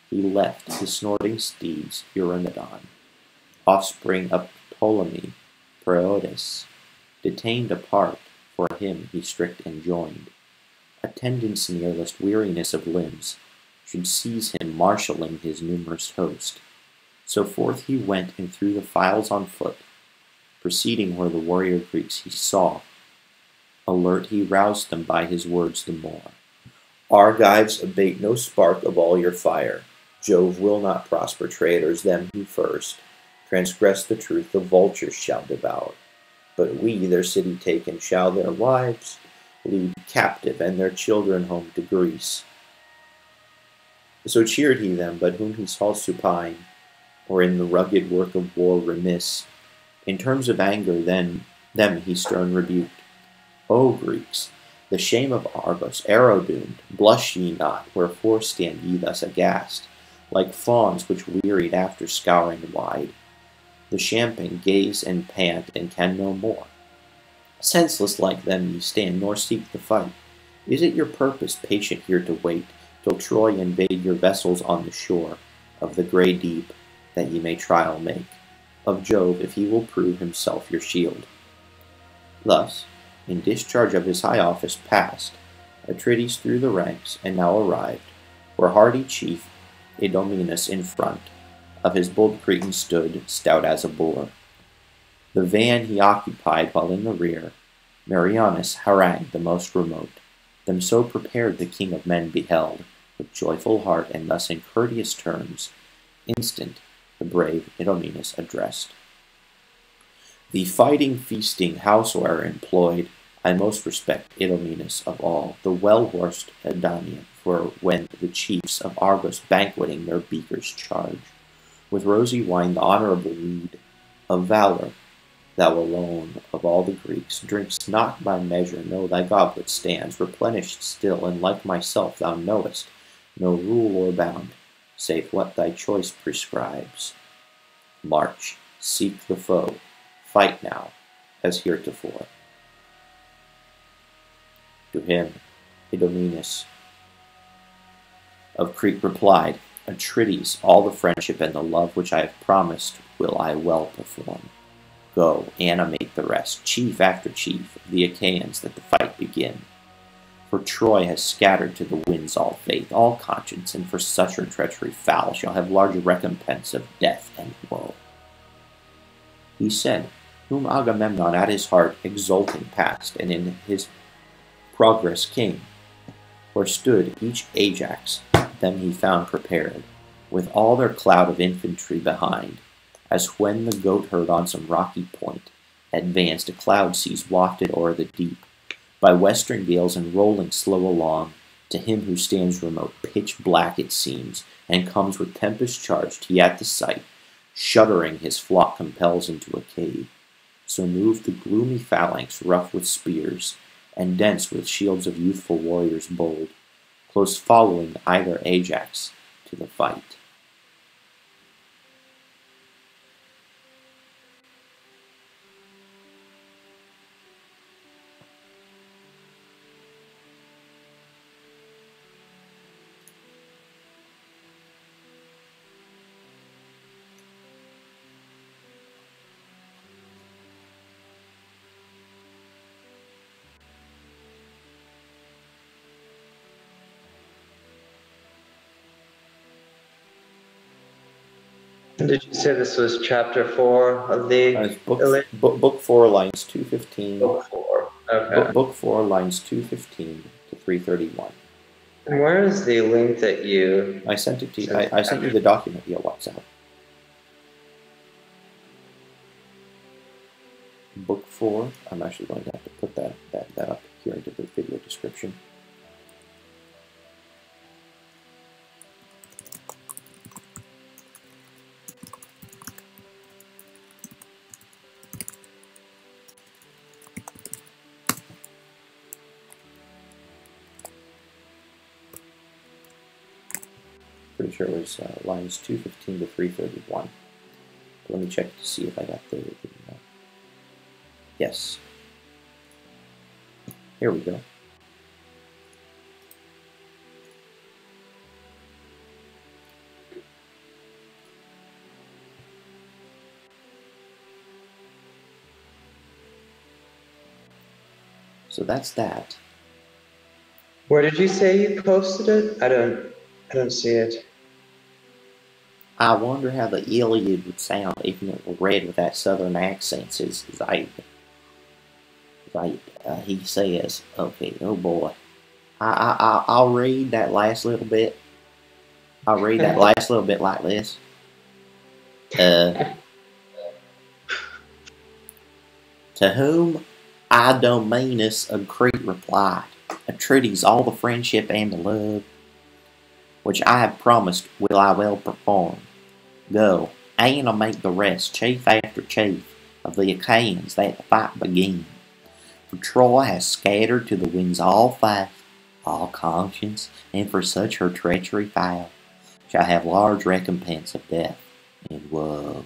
He left his snorting steeds Eurymedon, offspring of Ptolemy, Preotis, detained apart, for him he strict enjoined. Attendance near, lest weariness of limbs should seize him, marshalling his numerous host. So forth he went, and through the files on foot, proceeding where the warrior Greeks he saw. Alert he roused them by his words the more. Argives, abate no spark of all your fire. Jove will not prosper traitors, them who first transgress the truth the vultures shall devour. But we, their city taken, shall their wives lead captive, and their children home to Greece. So cheered he them, but whom he saw supine, or in the rugged work of war remiss, in terms of anger then them he stern rebuked. O Greeks, the shame of Argos, arrow-doomed, blush ye not, wherefore stand ye thus aghast? like fawns which wearied after scouring wide, the champaign gaze and pant and can no more. Senseless like them ye stand, nor seek the fight. Is it your purpose patient here to wait, till Troy invade your vessels on the shore of the grey deep, that ye may trial make of Jove, if he will prove himself your shield? Thus, in discharge of his high office past, Atrides through the ranks, and now arrived, where hardy chief Idomeneus in front of his bold Cretan stood, stout as a boar. The van he occupied, while in the rear Marianus harangued the most remote. Them so prepared the king of men beheld, with joyful heart, and thus in courteous terms, instant the brave Idomeneus addressed. The fighting, feasting, howsoe'er employed, I most respect Idomeneus of all, the well-horsed Edonian, for when the chiefs of Argos banqueting their beakers charge, with rosy wine the honourable mead of valour, thou alone of all the Greeks drinkst not by measure, no, thy goblet stands replenished still, and like myself thou knowest no rule or bound, save what thy choice prescribes. March, seek the foe, fight now, as heretofore. To him Idomeneus of Crete replied, Atrides, all the friendship and the love which I have promised will I well perform. Go, animate the rest, chief after chief, of the Achaeans, that the fight begin. For Troy has scattered to the winds all faith, all conscience, and for such her treachery foul shall have larger recompense of death and woe. He said, whom Agamemnon at his heart exulting passed, and in his progress came, where stood each Ajax, them he found prepared, with all their cloud of infantry behind, as when the goatherd on some rocky point advanced, a cloud seas wafted o'er the deep, by western gales and rolling slow along, to him who stands remote, pitch black it seems, and comes with tempest charged, he at the sight, shuddering his flock compels into a cave. So moved the gloomy phalanx, rough with spears, and dense with shields of youthful warriors bold, close following either Ajax to the fight. Did you say this was chapter 4 of the Iliad? Book 4, lines 215. Book 4. Okay. Book 4, lines 215 to 331. And where is the link that you? I sent it to you. I sent you the document via WhatsApp. Book 4. I'm actually going to have to put that up here into the video description. Pretty sure it was lines 215 to 331. Let me check to see if I got the yes. Here we go. So that's that. Where did you say you posted it? I don't see it. I wonder how the Iliad would sound if it were read with that southern accent, he says, okay, oh boy. I'll read that last little bit. I'll read that last little bit like this. To whom Idomeneus of Crete replied, Atrides, all the friendship and the love which I have promised will I well perform. Go, animate the rest, chief after chief, of the Achaeans, that the fight begin. For Troy has scattered to the winds all faith, all conscience, and for such her treachery foul, shall have large recompense of death. And woe.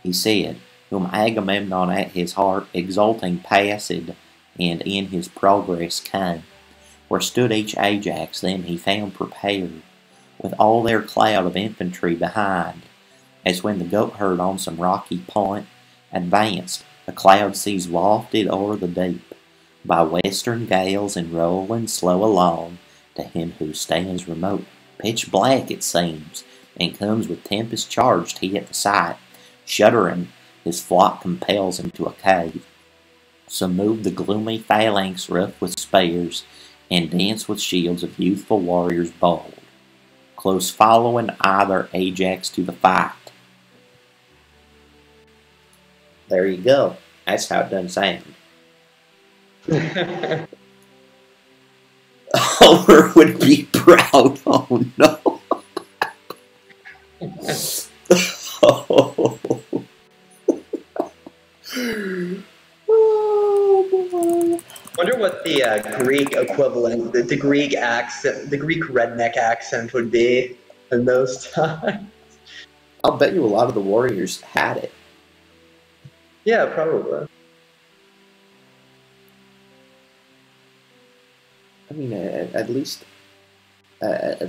He said, whom Agamemnon at his heart exulting passed, and in his progress came, where stood each Ajax, them he found prepared, with all their cloud of infantry behind, as when the goatherd on some rocky point advanced, a cloud seas wafted o'er the deep, by western gales and rolling slow along, to him who stands remote, pitch black it seems, and comes with tempest charged he at the sight, shuddering his flock compels him to a cave. So move the gloomy phalanx rough with spears, and dance with shields of youthful warriors bold, close following either Ajax to the fight. There you go. That's how it done sound. Homer would be proud. Oh no. Oh. Oh boy. Wonder what the Greek equivalent, the Greek accent, the Greek redneck accent would be in those times. I'll bet you a lot of the warriors had it. Yeah, probably. I mean, at least a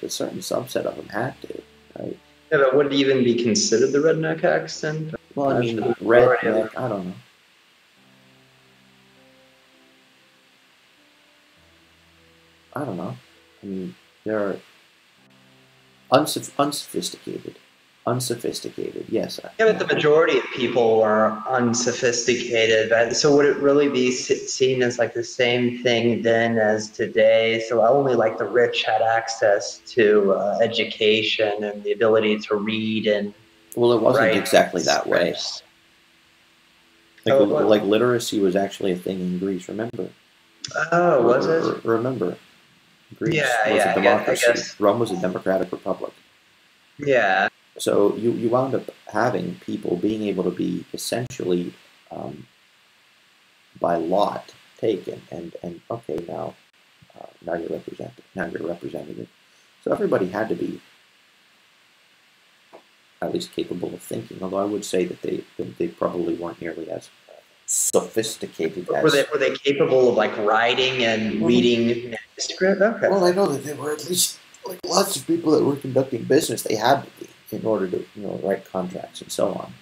certain subset of them had to, right? Yeah, but would it even be considered the redneck accent? Well, I mean, redneck, I don't know. I don't know. I mean, they're unsophisticated. Unsophisticated, yes. Yeah, but the majority of people are unsophisticated. So would it really be seen as like the same thing then as today? So only like the rich had access to education and the ability to read and well, it wasn't exactly that way. Like literacy was actually a thing in Greece. Remember? Oh, was it? Remember? Greece was a democracy. Rome was a democratic republic. Yeah. So you wound up having people being able to be essentially by lot taken, and okay, now you're represented. Now you're representative. So everybody had to be at least capable of thinking. Although I would say that they probably weren't nearly as sophisticated as. Were they capable of like writing and reading manuscript? Okay. Well, I know that they were at least like lots of people that were conducting business. They had to be in order to write contracts and so on.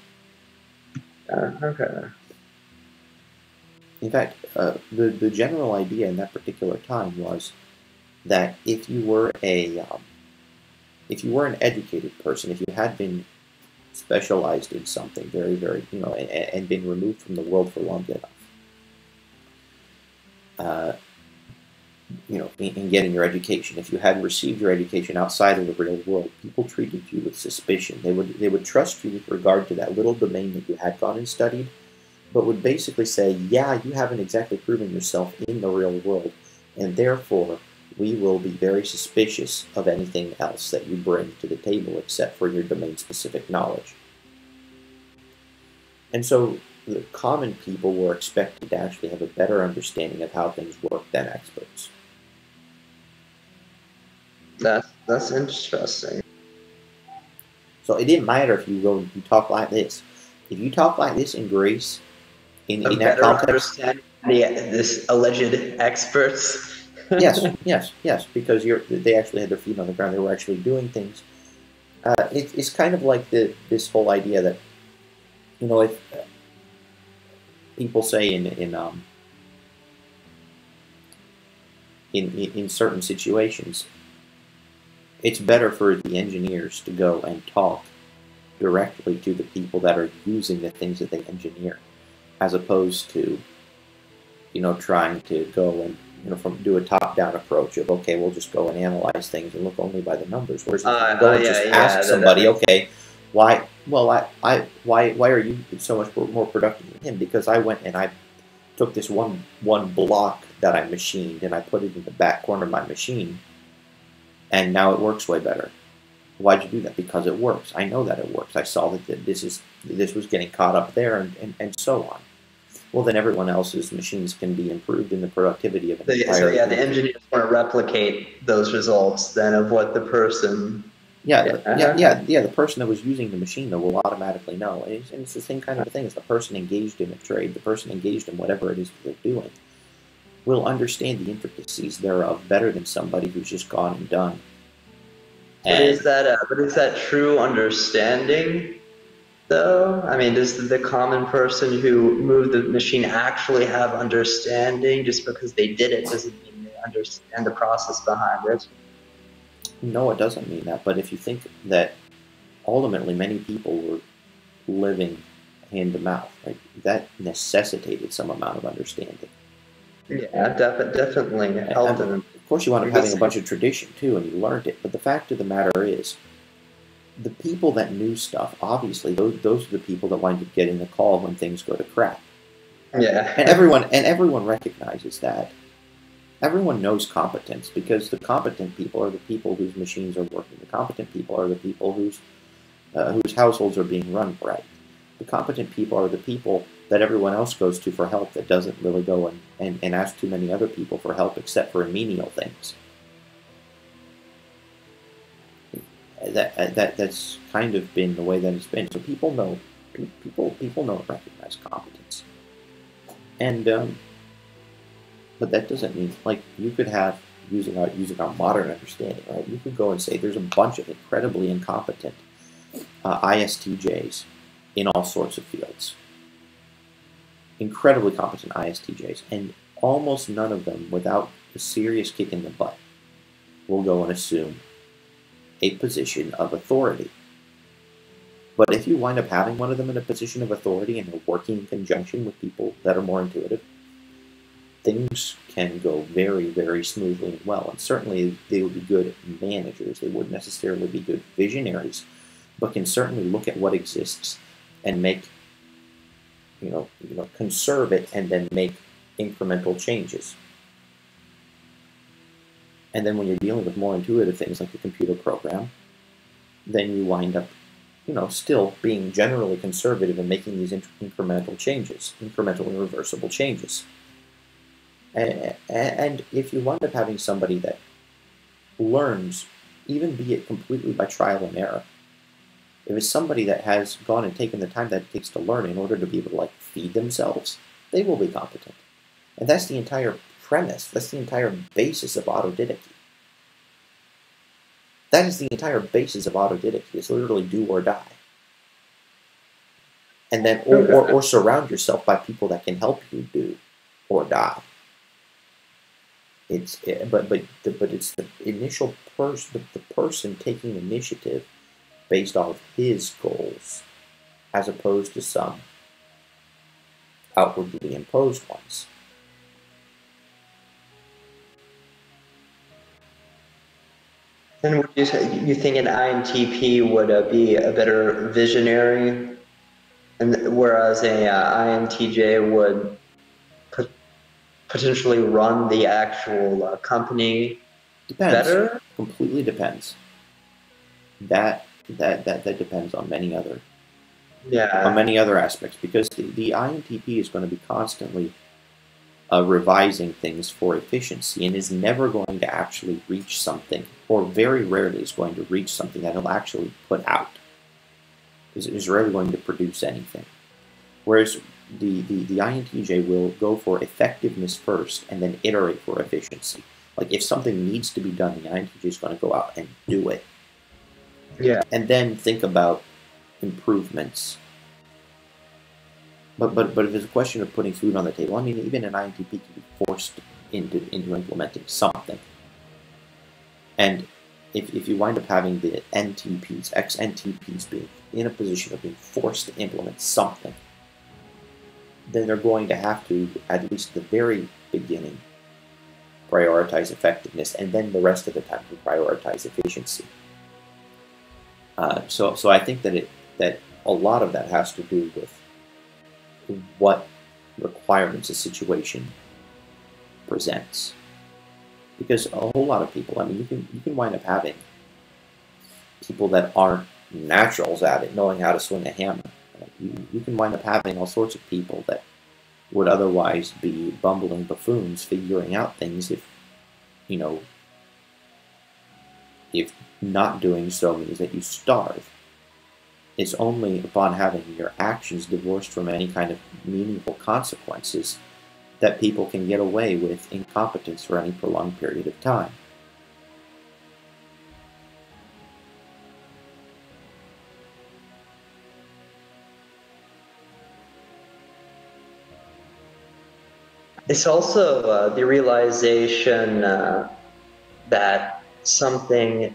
Okay. In fact, the general idea in that particular time was that if you were an educated person, if you had been specialized in something very, very, and been removed from the world for long enough, in getting your education, if you had received your education outside of the real world, people treated you with suspicion. They would trust you with regard to that little domain that you had gone and studied, but would basically say, yeah, you haven't exactly proven yourself in the real world, and therefore we will be very suspicious of anything else that you bring to the table except for your domain-specific knowledge. And so the common people were expected to actually have a better understanding of how things work than experts. That's interesting. So it didn't matter if you go and you talk like this. If you talk like this in Greece, in that context, understand this alleged experts. yes, because they actually had their feet on the ground. They were actually doing things. It's kind of like this whole idea that, if people say in certain situations, it's better for the engineers to go and talk directly to the people that are using the things that they engineer, as opposed to, trying to go and do a top-down approach of, okay, we'll just go and analyze things and look only by the numbers. Whereas if you go and just ask somebody, okay, why are you so much more productive than him? Because I went and I took this one block that I machined and I put it in the back corner of my machine, and now it works way better. Why'd you do that? Because it works. I know that it works. I saw that this was getting caught up there, and so on. well, then everyone else's machines can be improved in the productivity of an So entire yeah, group. the engineers want to replicate those results then of what the person. The person that was using the machine though will automatically know, and it's the same kind of thing as the person engaged in a trade, the person engaged in whatever it is that they're doing, will understand the intricacies thereof better than somebody who's just gone and done. But is that true understanding, though? I mean, does the common person who moved the machine actually have understanding? Just because they did it doesn't mean they understand the process behind it. No, it doesn't mean that. But if you think that ultimately many people were living hand to mouth, right, that necessitated some amount of understanding. Yeah, definitely helped them. Of course, you wound up having a bunch of tradition too, and you learned it. But the fact of the matter is, the people that knew stuff, obviously, those are the people that wind up getting the call when things go to crap. Yeah, and everyone recognizes that. Everyone knows competence because the competent people are the people whose machines are working. The competent people are the people whose households are being run right. The competent people are the people that everyone else goes to for help that doesn't really go and ask too many other people for help except for menial things. That's kind of been the way that it's been. So people know and recognize competence. And but that doesn't mean, like, you could have, using our modern understanding, right? You could go and say there's a bunch of incredibly incompetent ISTJs in all sorts of fields. Incredibly competent ISTJs, and almost none of them, without a serious kick in the butt, will go and assume a position of authority. But if you wind up having one of them in a position of authority and they're working in conjunction with people that are more intuitive, things can go very, very smoothly and well. And certainly they would be good managers. They wouldn't necessarily be good visionaries, but can certainly look at what exists and make, conserve it and then make incremental changes. And then when you're dealing with more intuitive things like a computer program, then you wind up, still being generally conservative and making these incremental changes, incremental and reversible changes. And if you wind up having somebody that learns, even be it completely by trial and error, if it's somebody that has gone and taken the time that it takes to learn in order to be able to feed themselves, they will be competent. And that's the entire premise. That's the entire basis of autodidacy. That is the entire basis of autodidacy. It's literally do or die. And then, or surround yourself by people that can help you do or die. But it's the initial person, the person taking initiative based off of his goals, as opposed to some outwardly imposed ones. And would you think an INTP would be a better visionary, and whereas a INTJ would potentially run the actual company better? Completely depends. That depends on many other aspects, because the INTP is going to be constantly revising things for efficiency and is never going to actually reach something, or very rarely is going to reach something that he'll actually put out. Is rarely going to produce anything. Whereas the INTJ will go for effectiveness first and then iterate for efficiency. Like if something needs to be done, the INTJ is going to go out and do it. Yeah. And then think about improvements. But if there's a question of putting food on the table, I mean, even an INTP can be forced into implementing something. And if you wind up having the NTPs, ex-NTPs being in a position of being forced to implement something, then they're going to have to, at least at the very beginning, prioritize effectiveness, and then the rest of the time to prioritize efficiency. So I think that a lot of that has to do with what requirements a situation presents. Because a whole lot of people, I mean, you can wind up having people that aren't naturals at it, knowing how to swing a hammer. You can wind up having all sorts of people that would otherwise be bumbling buffoons figuring out things if, you know, if not doing so means that you starve. It's only upon having your actions divorced from any kind of meaningful consequences that people can get away with incompetence for any prolonged period of time. It's also the realization that something,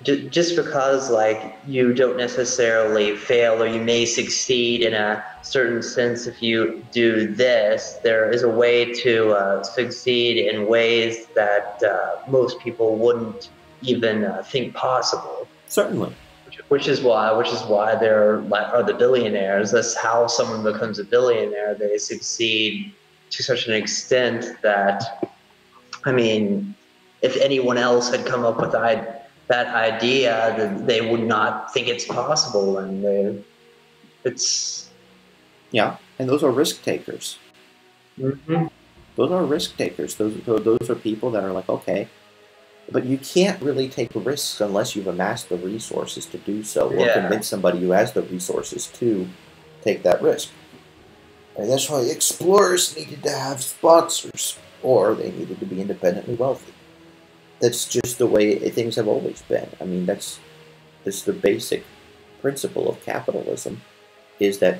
just because like you don't necessarily fail or you may succeed in a certain sense if you do this, there is a way to succeed in ways that most people wouldn't even think possible. Certainly. Which is why there are the billionaires. That's how someone becomes a billionaire. They succeed to such an extent that, I mean, if anyone else had come up with that idea, then they would not think it's possible, and it's yeah, and those are risk takers. Mm-hmm. Those are risk takers. Those are people that are like, okay, but you can't really take risks unless you've amassed the resources to do so, or convince somebody who has the resources to take that risk. And that's why explorers needed to have sponsors, or they needed to be independently wealthy. That's just the way things have always been. I mean, that's the basic principle of capitalism, is that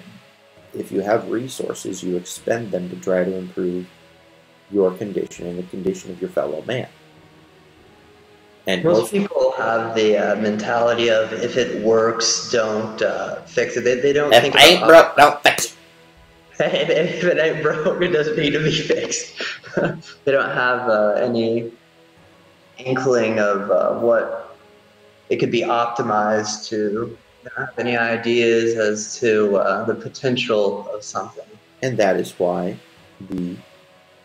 if you have resources, you expend them to try to improve your condition and the condition of your fellow man. And most people have the mentality of, if it works, don't fix it. They don't think about... If it ain't broke, don't fix it. If it ain't broke, it doesn't need to be fixed. They don't have any inkling of what it could be optimized to. They don't have any ideas as to the potential of something. And that is why the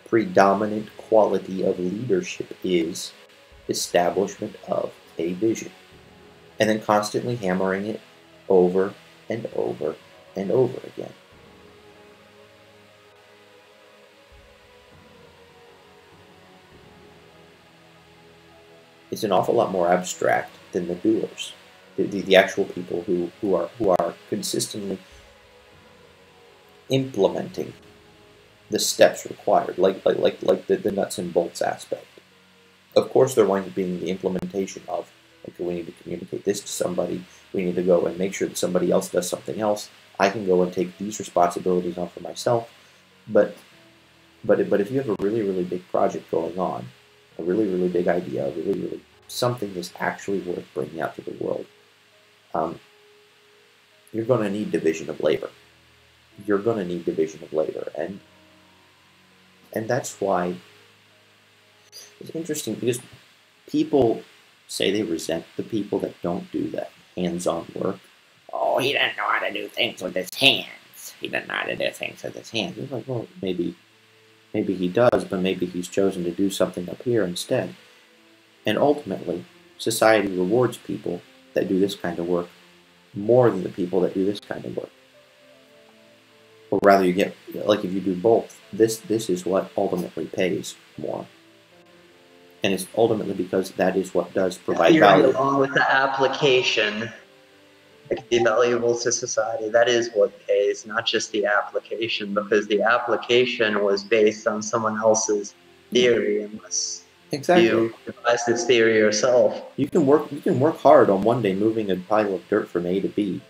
predominant quality of leadership is establishment of a vision, and then constantly hammering it over and over and over again. It's an awful lot more abstract than the doers, the actual people who are consistently implementing the steps required, like the nuts and bolts aspect. Of course, they're going to be in the implementation of, like, we need to communicate this to somebody, we need to go and make sure that somebody else does something else, I can go and take these responsibilities on for myself. But if you have a really, really big project going on, a really, really big idea, really something that's actually worth bringing out to the world, you're going to need division of labor. You're going to need division of labor, and that's why it's interesting, because people say they resent the people that don't do that hands-on work. Oh, he doesn't know how to do things with his hands. He doesn't know how to do things with his hands. It's like, well, maybe he does, but maybe he's chosen to do something up here instead. And ultimately, society rewards people that do this kind of work more than the people that do this kind of work. Or rather, you get, like, if you do both, this is what ultimately pays more. And it's ultimately because that is what does provide value. Along with the application, it can be valuable to society. That is what pays, not just the application, because the application was based on someone else's theory, unless you devise this theory yourself. You can work hard on one day moving a pile of dirt from A to B,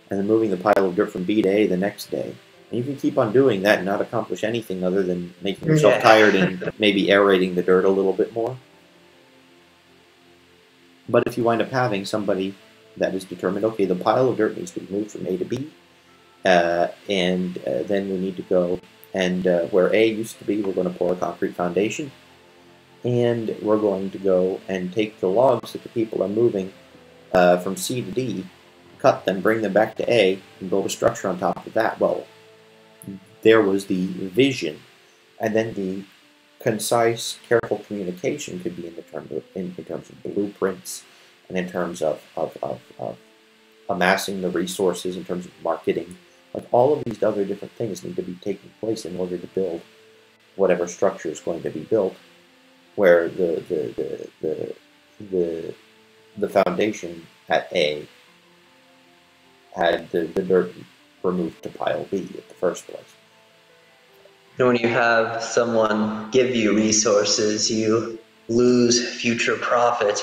and then moving the pile of dirt from B to A the next day. And you can keep on doing that and not accomplish anything other than making yourself tired and maybe aerating the dirt a little bit more. But if you wind up having somebody that is determined, okay, the pile of dirt needs to be moved from A to B, and then we need to go, and where A used to be, we're going to pour a concrete foundation, and we're going to go and take the logs that the people are moving from C to D, cut them, bring them back to A, and build a structure on top of that. Well, there was the vision, and then the concise, careful communication could be in terms of blueprints, and in terms of amassing the resources, in terms of marketing, Like all of these other different things need to be taking place in order to build whatever structure is going to be built, where the foundation at A had the dirt removed to pile B at the first place. And when you have someone give you resources, you lose future profit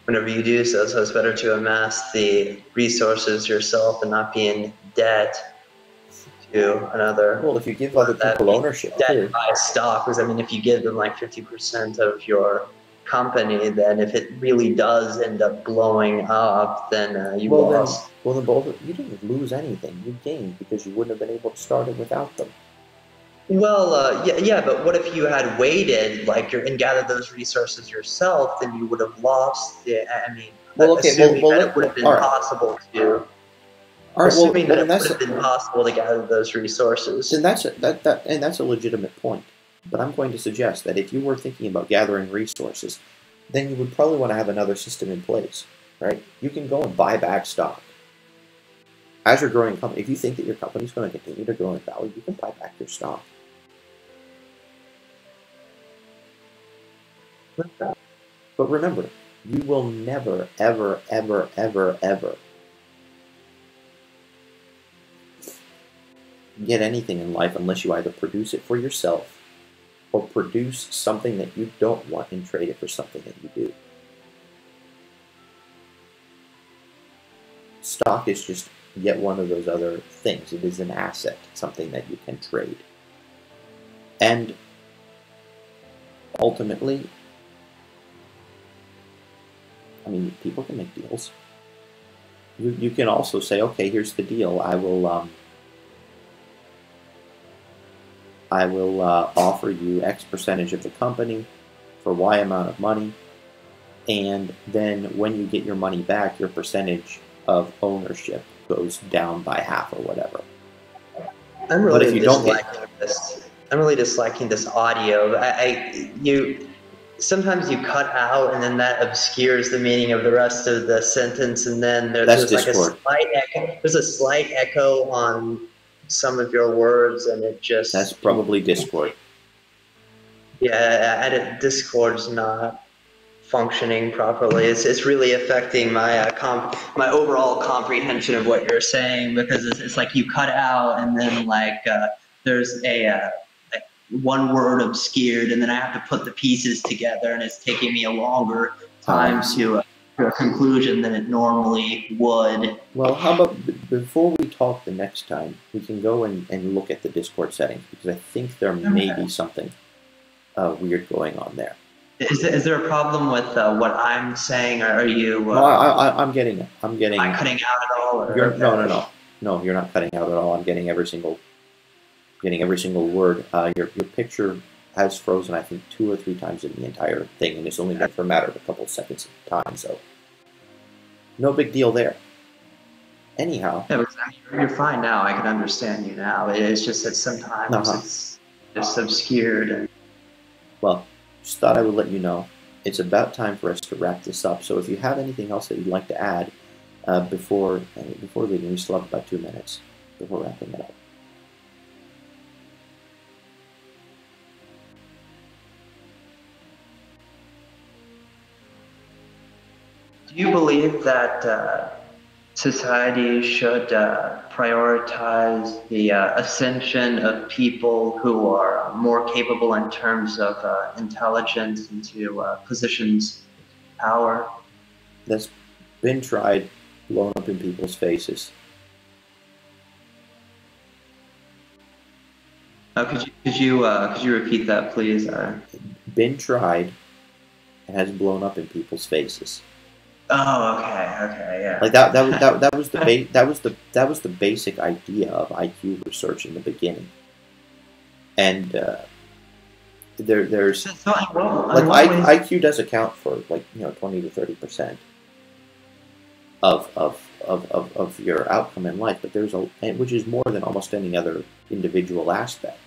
whenever you do so. So it's better to amass the resources yourself and not be in debt to another. Well, if you give other people ownership too. Buy stock, because I mean, if you give them like 50% of your company, then if it really does end up blowing up, then you lost. Then both you didn't lose anything. You gained because you wouldn't have been able to start it without them. Well, yeah, but what if you had waited, and gathered those resources yourself? Then you would have lost. I mean, assuming that it would have been possible to. Assuming that it would have been possible to gather those resources. Then that's a legitimate point. But I'm going to suggest that if you were thinking about gathering resources, then you would probably want to have another system in place, right? You can go and buy back stock. As you're growing a company, if you think that your company is going to continue to grow in value, you can buy back your stock. But remember, you will never, ever, ever, ever, ever get anything in life unless you either produce it for yourself or produce something that you don't want and trade it for something that you do. Stock is just yet one of those other things. It is an asset, something that you can trade. And ultimately, I mean, people can make deals. You can also say, okay, here's the deal. I will offer you X percentage of the company for Y amount of money, and then when you get your money back, your percentage of ownership goes down by half or whatever. I'm really disliking this audio. Sometimes you cut out, and then that obscures the meaning of the rest of the sentence, and then there's like a slight echo on some of your words, and it just... That's probably Discord. Yeah, Discord's not functioning properly. It's really affecting my my overall comprehension of what you're saying, because it's like you cut out, and then there's a one word obscured, and then I have to put the pieces together, and it's taking me a longer time to a conclusion than it normally would. Well, how about before we talk the next time, we can go and look at the Discord settings, because I think there may be something weird going on there. Is there a problem with what I'm saying, or are you? No, I'm getting it. Am I cutting out at all? No, you're not cutting out at all. I'm getting every single word. Your picture has frozen, I think, 2 or 3 times in the entire thing, and it's only been for a matter of a couple of seconds at a time, so no big deal there. Anyhow. Yeah, but you're fine now. I can understand you now. It's just that sometimes it's just obscured. Well, just thought I would let you know. It's about time for us to wrap this up, so if you have anything else that you'd like to add before leaving, we still have about 2 minutes before wrapping it up. Do you believe that society should prioritize the ascension of people who are more capable in terms of intelligence into positions of power? That's been tried, blown up in people's faces. Could you repeat that, please? Been tried and has blown up in people's faces. Oh, okay, yeah. Like that was the basic idea of IQ research in the beginning, and there's IQ does account for 20 to 30% of your outcome in life, but which is more than almost any other individual aspect.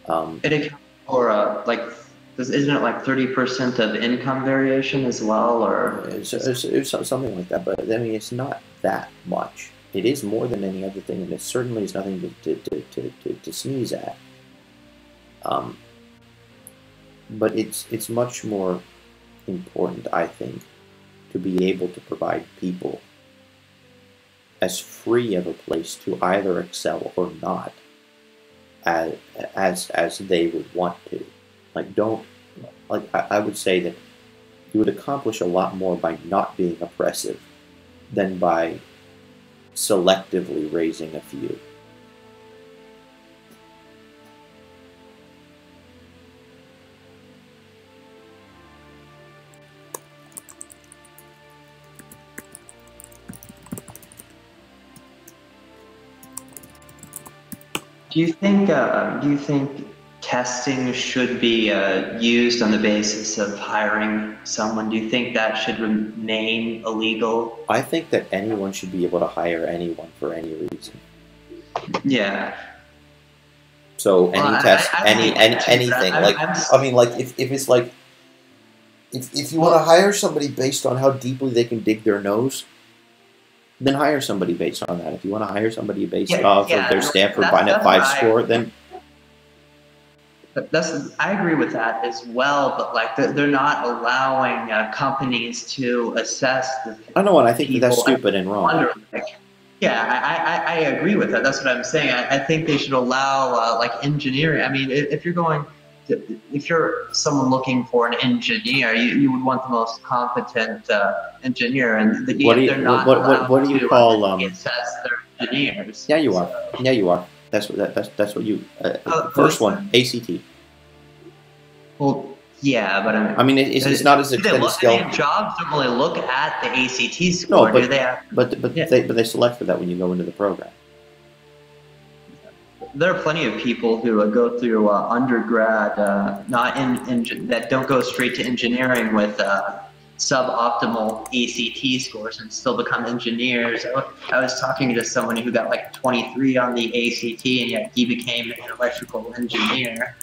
It accounts for isn't it like 30% of income variation as well, or it's something like that? But I mean, it's not that much. It is more than any other thing, and it certainly is nothing to sneeze at. But it's much more important, I think, to be able to provide people as free of a place to either excel or not as they would want to. I would say that you would accomplish a lot more by not being oppressive than by selectively raising a few. Do you think testing should be used on the basis of hiring someone? Do you think that should remain illegal? I think that anyone should be able to hire anyone for any reason. Yeah. So any test, anything. If it's like, if you want to hire somebody based on how deeply they can dig their nose, then hire somebody based on that. If you want to hire somebody based off of their Stanford Binet 5 score, then I agree with that as well. But like they're not allowing companies to assess the. I know, and I think that's stupid and wrong. I agree with that. That's what I'm saying. I think they should allow like engineering. I mean, if you're someone looking for an engineer, you would want the most competent engineer, and what do you call assess their engineers. Yeah, you are. Yeah, you are. That's what you first one, ACT. Well, yeah, but I mean it's not as extended scale. Jobs don't really look at the ACT score. No, do they? But they select for that when you go into the program. There are plenty of people who go through undergrad, not that don't go straight to engineering with suboptimal ACT scores and still become engineers. I was talking to someone who got like 23 on the ACT, and yet he became an electrical engineer.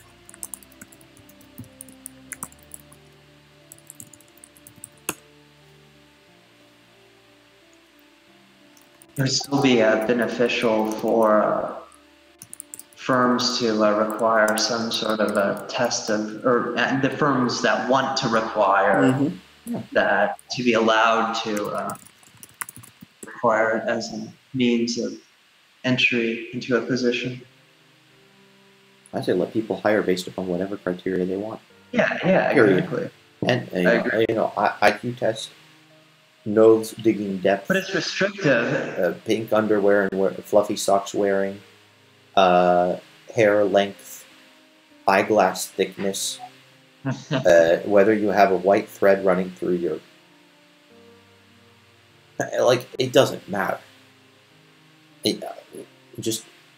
It would still be beneficial for firms to require some sort of a test or the firms that want to require that to be allowed to require it as a means of entry into a position. I say let people hire based upon whatever criteria they want. Yeah, Period. Exactly. And IQ test, nose digging depth. But it's restrictive. Pink underwear and fluffy socks wearing. Hair length, eyeglass thickness, whether you have a white thread running through your... it doesn't matter.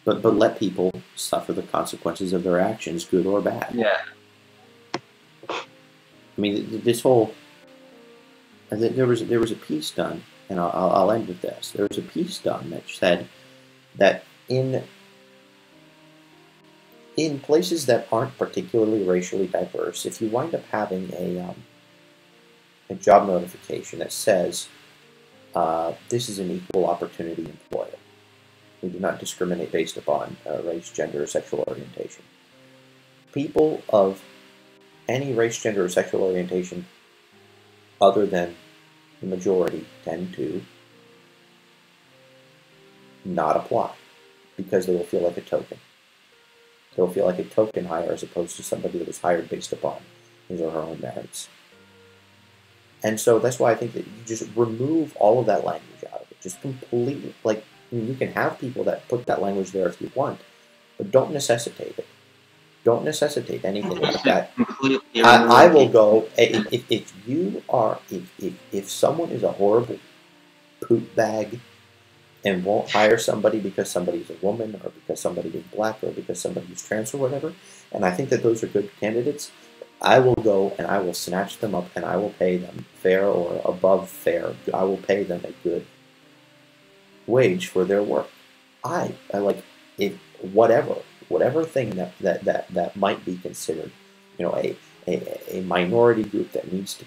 But let people suffer the consequences of their actions, good or bad. Yeah. I mean, this whole... There was a piece done, and I'll end with this. There was a piece done that said that in places that aren't particularly racially diverse, if you wind up having a job notification that says, this is an equal opportunity employer. We do not discriminate based upon race, gender, or sexual orientation. People of any race, gender, or sexual orientation other than the majority tend to not apply because they will feel like a token. They'll feel like a token hire as opposed to somebody that was hired based upon his or her own merits. And so that's why I think that you just remove all of that language out of it. Just completely, you can have people that put that language there if you want, but don't necessitate it. Don't necessitate anything like that. I will go, if someone is a horrible poop bag and won't hire somebody because somebody's a woman or because somebody is black or because somebody's trans or whatever, and I think that those are good candidates, I will go and I will snatch them up and I will pay them fair or above fair. I will pay them a good wage for their work. Whatever thing that might be considered, a minority group that needs to,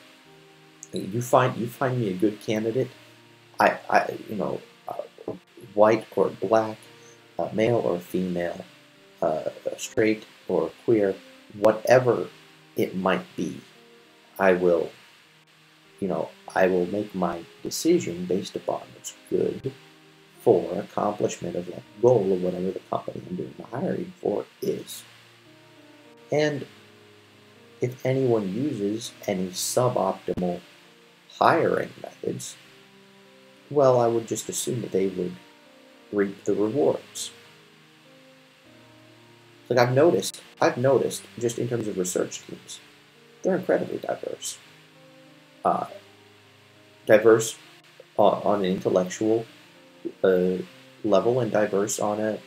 you find me a good candidate, white or black, male or female, straight or queer, whatever it might be, I will make my decision based upon what's good for accomplishment of that goal of whatever the company I'm doing the hiring for is. And if anyone uses any suboptimal hiring methods, well, I would just assume that they would reap the rewards. Like I've noticed, just in terms of research teams, they're incredibly diverse. Diverse on an intellectual level, and diverse on a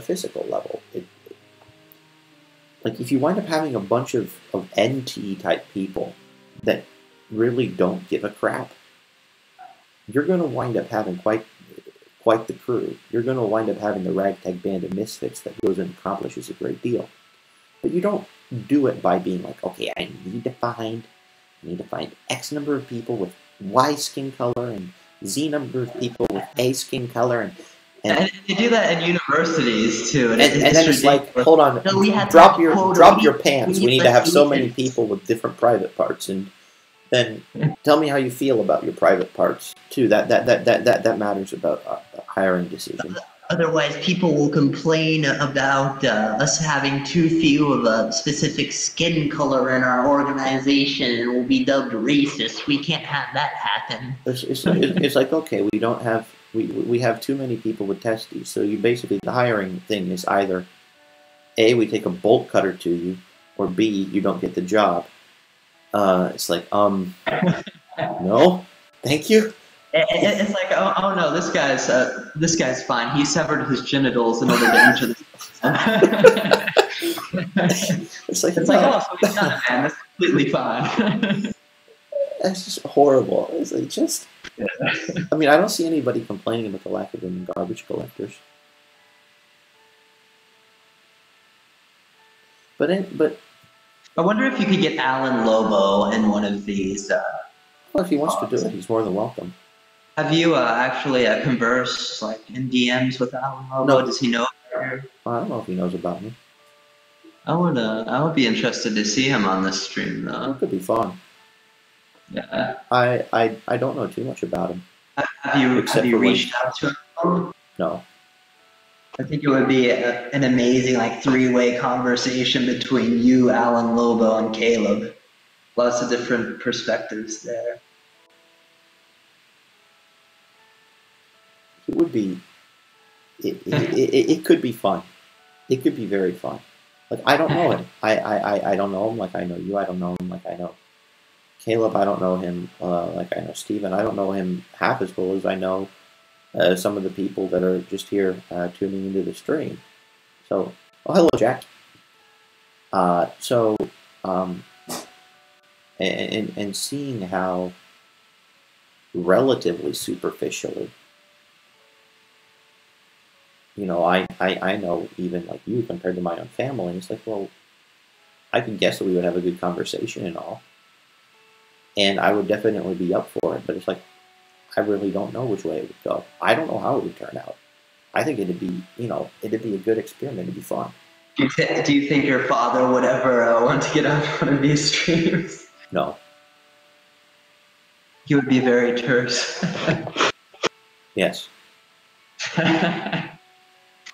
physical level. Like if you wind up having a bunch of NT type people that really don't give a crap, you're going to wind up having quite the crew. You're going to wind up having the ragtag band of misfits that goes and accomplishes a great deal. But you don't do it by being like, okay, I need to find X number of people with Y skin color and Z number of people with A skin color, and they do that in universities too. And then it's like, hold on, drop your pants. We need to have so many people with different private parts, and then tell me how you feel about your private parts too. That matters about a hiring decision. Otherwise, people will complain about us having too few of a specific skin color in our organization, and we'll be dubbed racist. We can't have that happen. It's like, okay, we have too many people with testes, so you basically, the hiring thing is either A, we take a bolt cutter to you, or B, you don't get the job. It's like, no, thank you. It's like, oh no, this guy's fine. He severed his genitals in order to enter the It's like, oh, so he's done it, man. That's completely fine. That's just horrible. It's like just. I mean, I don't see anybody complaining about the lack of women garbage collectors. But I wonder if you could get Alan Lobo in one of these. Well, if he wants to do it, he's more than welcome. Have you actually conversed like in DMs with Alan Lobo? No. Does he know? I don't know if he knows about me. I would be interested to see him on this stream though. It could be fun. Yeah. I don't know too much about him. Have you reached out to him? No. I think it would be an amazing like three-way conversation between you, Alan Lobo, and Caleb. Lots of different perspectives there. It would be. It could be fun. It could be very fun. Like I don't know him. I don't know him like I know you. I don't know him like I know Caleb. I don't know him like I know Steven. I don't know him half as well as I know some of the people that are just here tuning into the stream. So, hello, Jack. And seeing how relatively superficially, I know even like you compared to my own family. It's like, well, I can guess that we would have a good conversation and all, and I would definitely be up for it. But it's like, I really don't know which way it would go. I don't know how it would turn out. I think it'd be a good experiment. It'd be fun. Do you think your father would ever want to get on one of these streams? No. He would be very terse. Yes.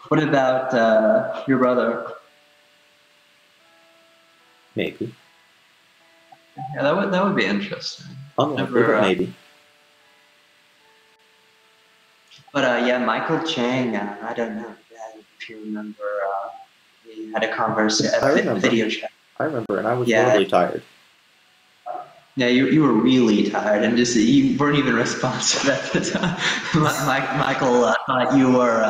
What about your brother? Maybe. Yeah, that would be interesting. Unlikely, but maybe. But yeah, Michael Chang, I don't know if you remember, we had a video chat. I remember, and I was totally tired. Yeah, you were really tired, and just you weren't even responsive at the time. Michael thought you were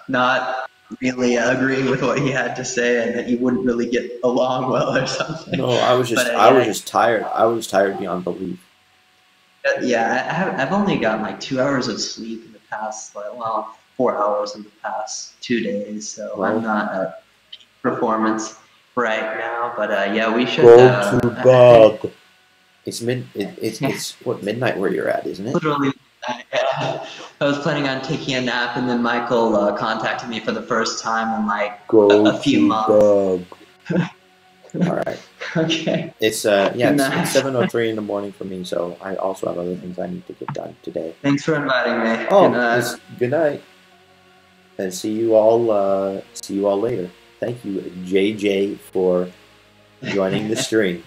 not really agreeing with what he had to say, and that you wouldn't really get along well or something. No, I was just tired. I was tired beyond belief. Yeah, I've only gotten like 2 hours of sleep in the past, 4 hours in the past 2 days, so well, I'm not at peak performance right now. But yeah, we should go to bed. It's what midnight where you're at, isn't it? Literally I was planning on taking a nap, and then Michael contacted me for the first time in like Go a few to months. bed. All right. Okay. It's Good night. it's 7:03 in the morning for me, so I also have other things I need to get done today. Thanks for inviting me. Oh, Good night. good night, and see you all later. Thank you, JJ, for joining the stream.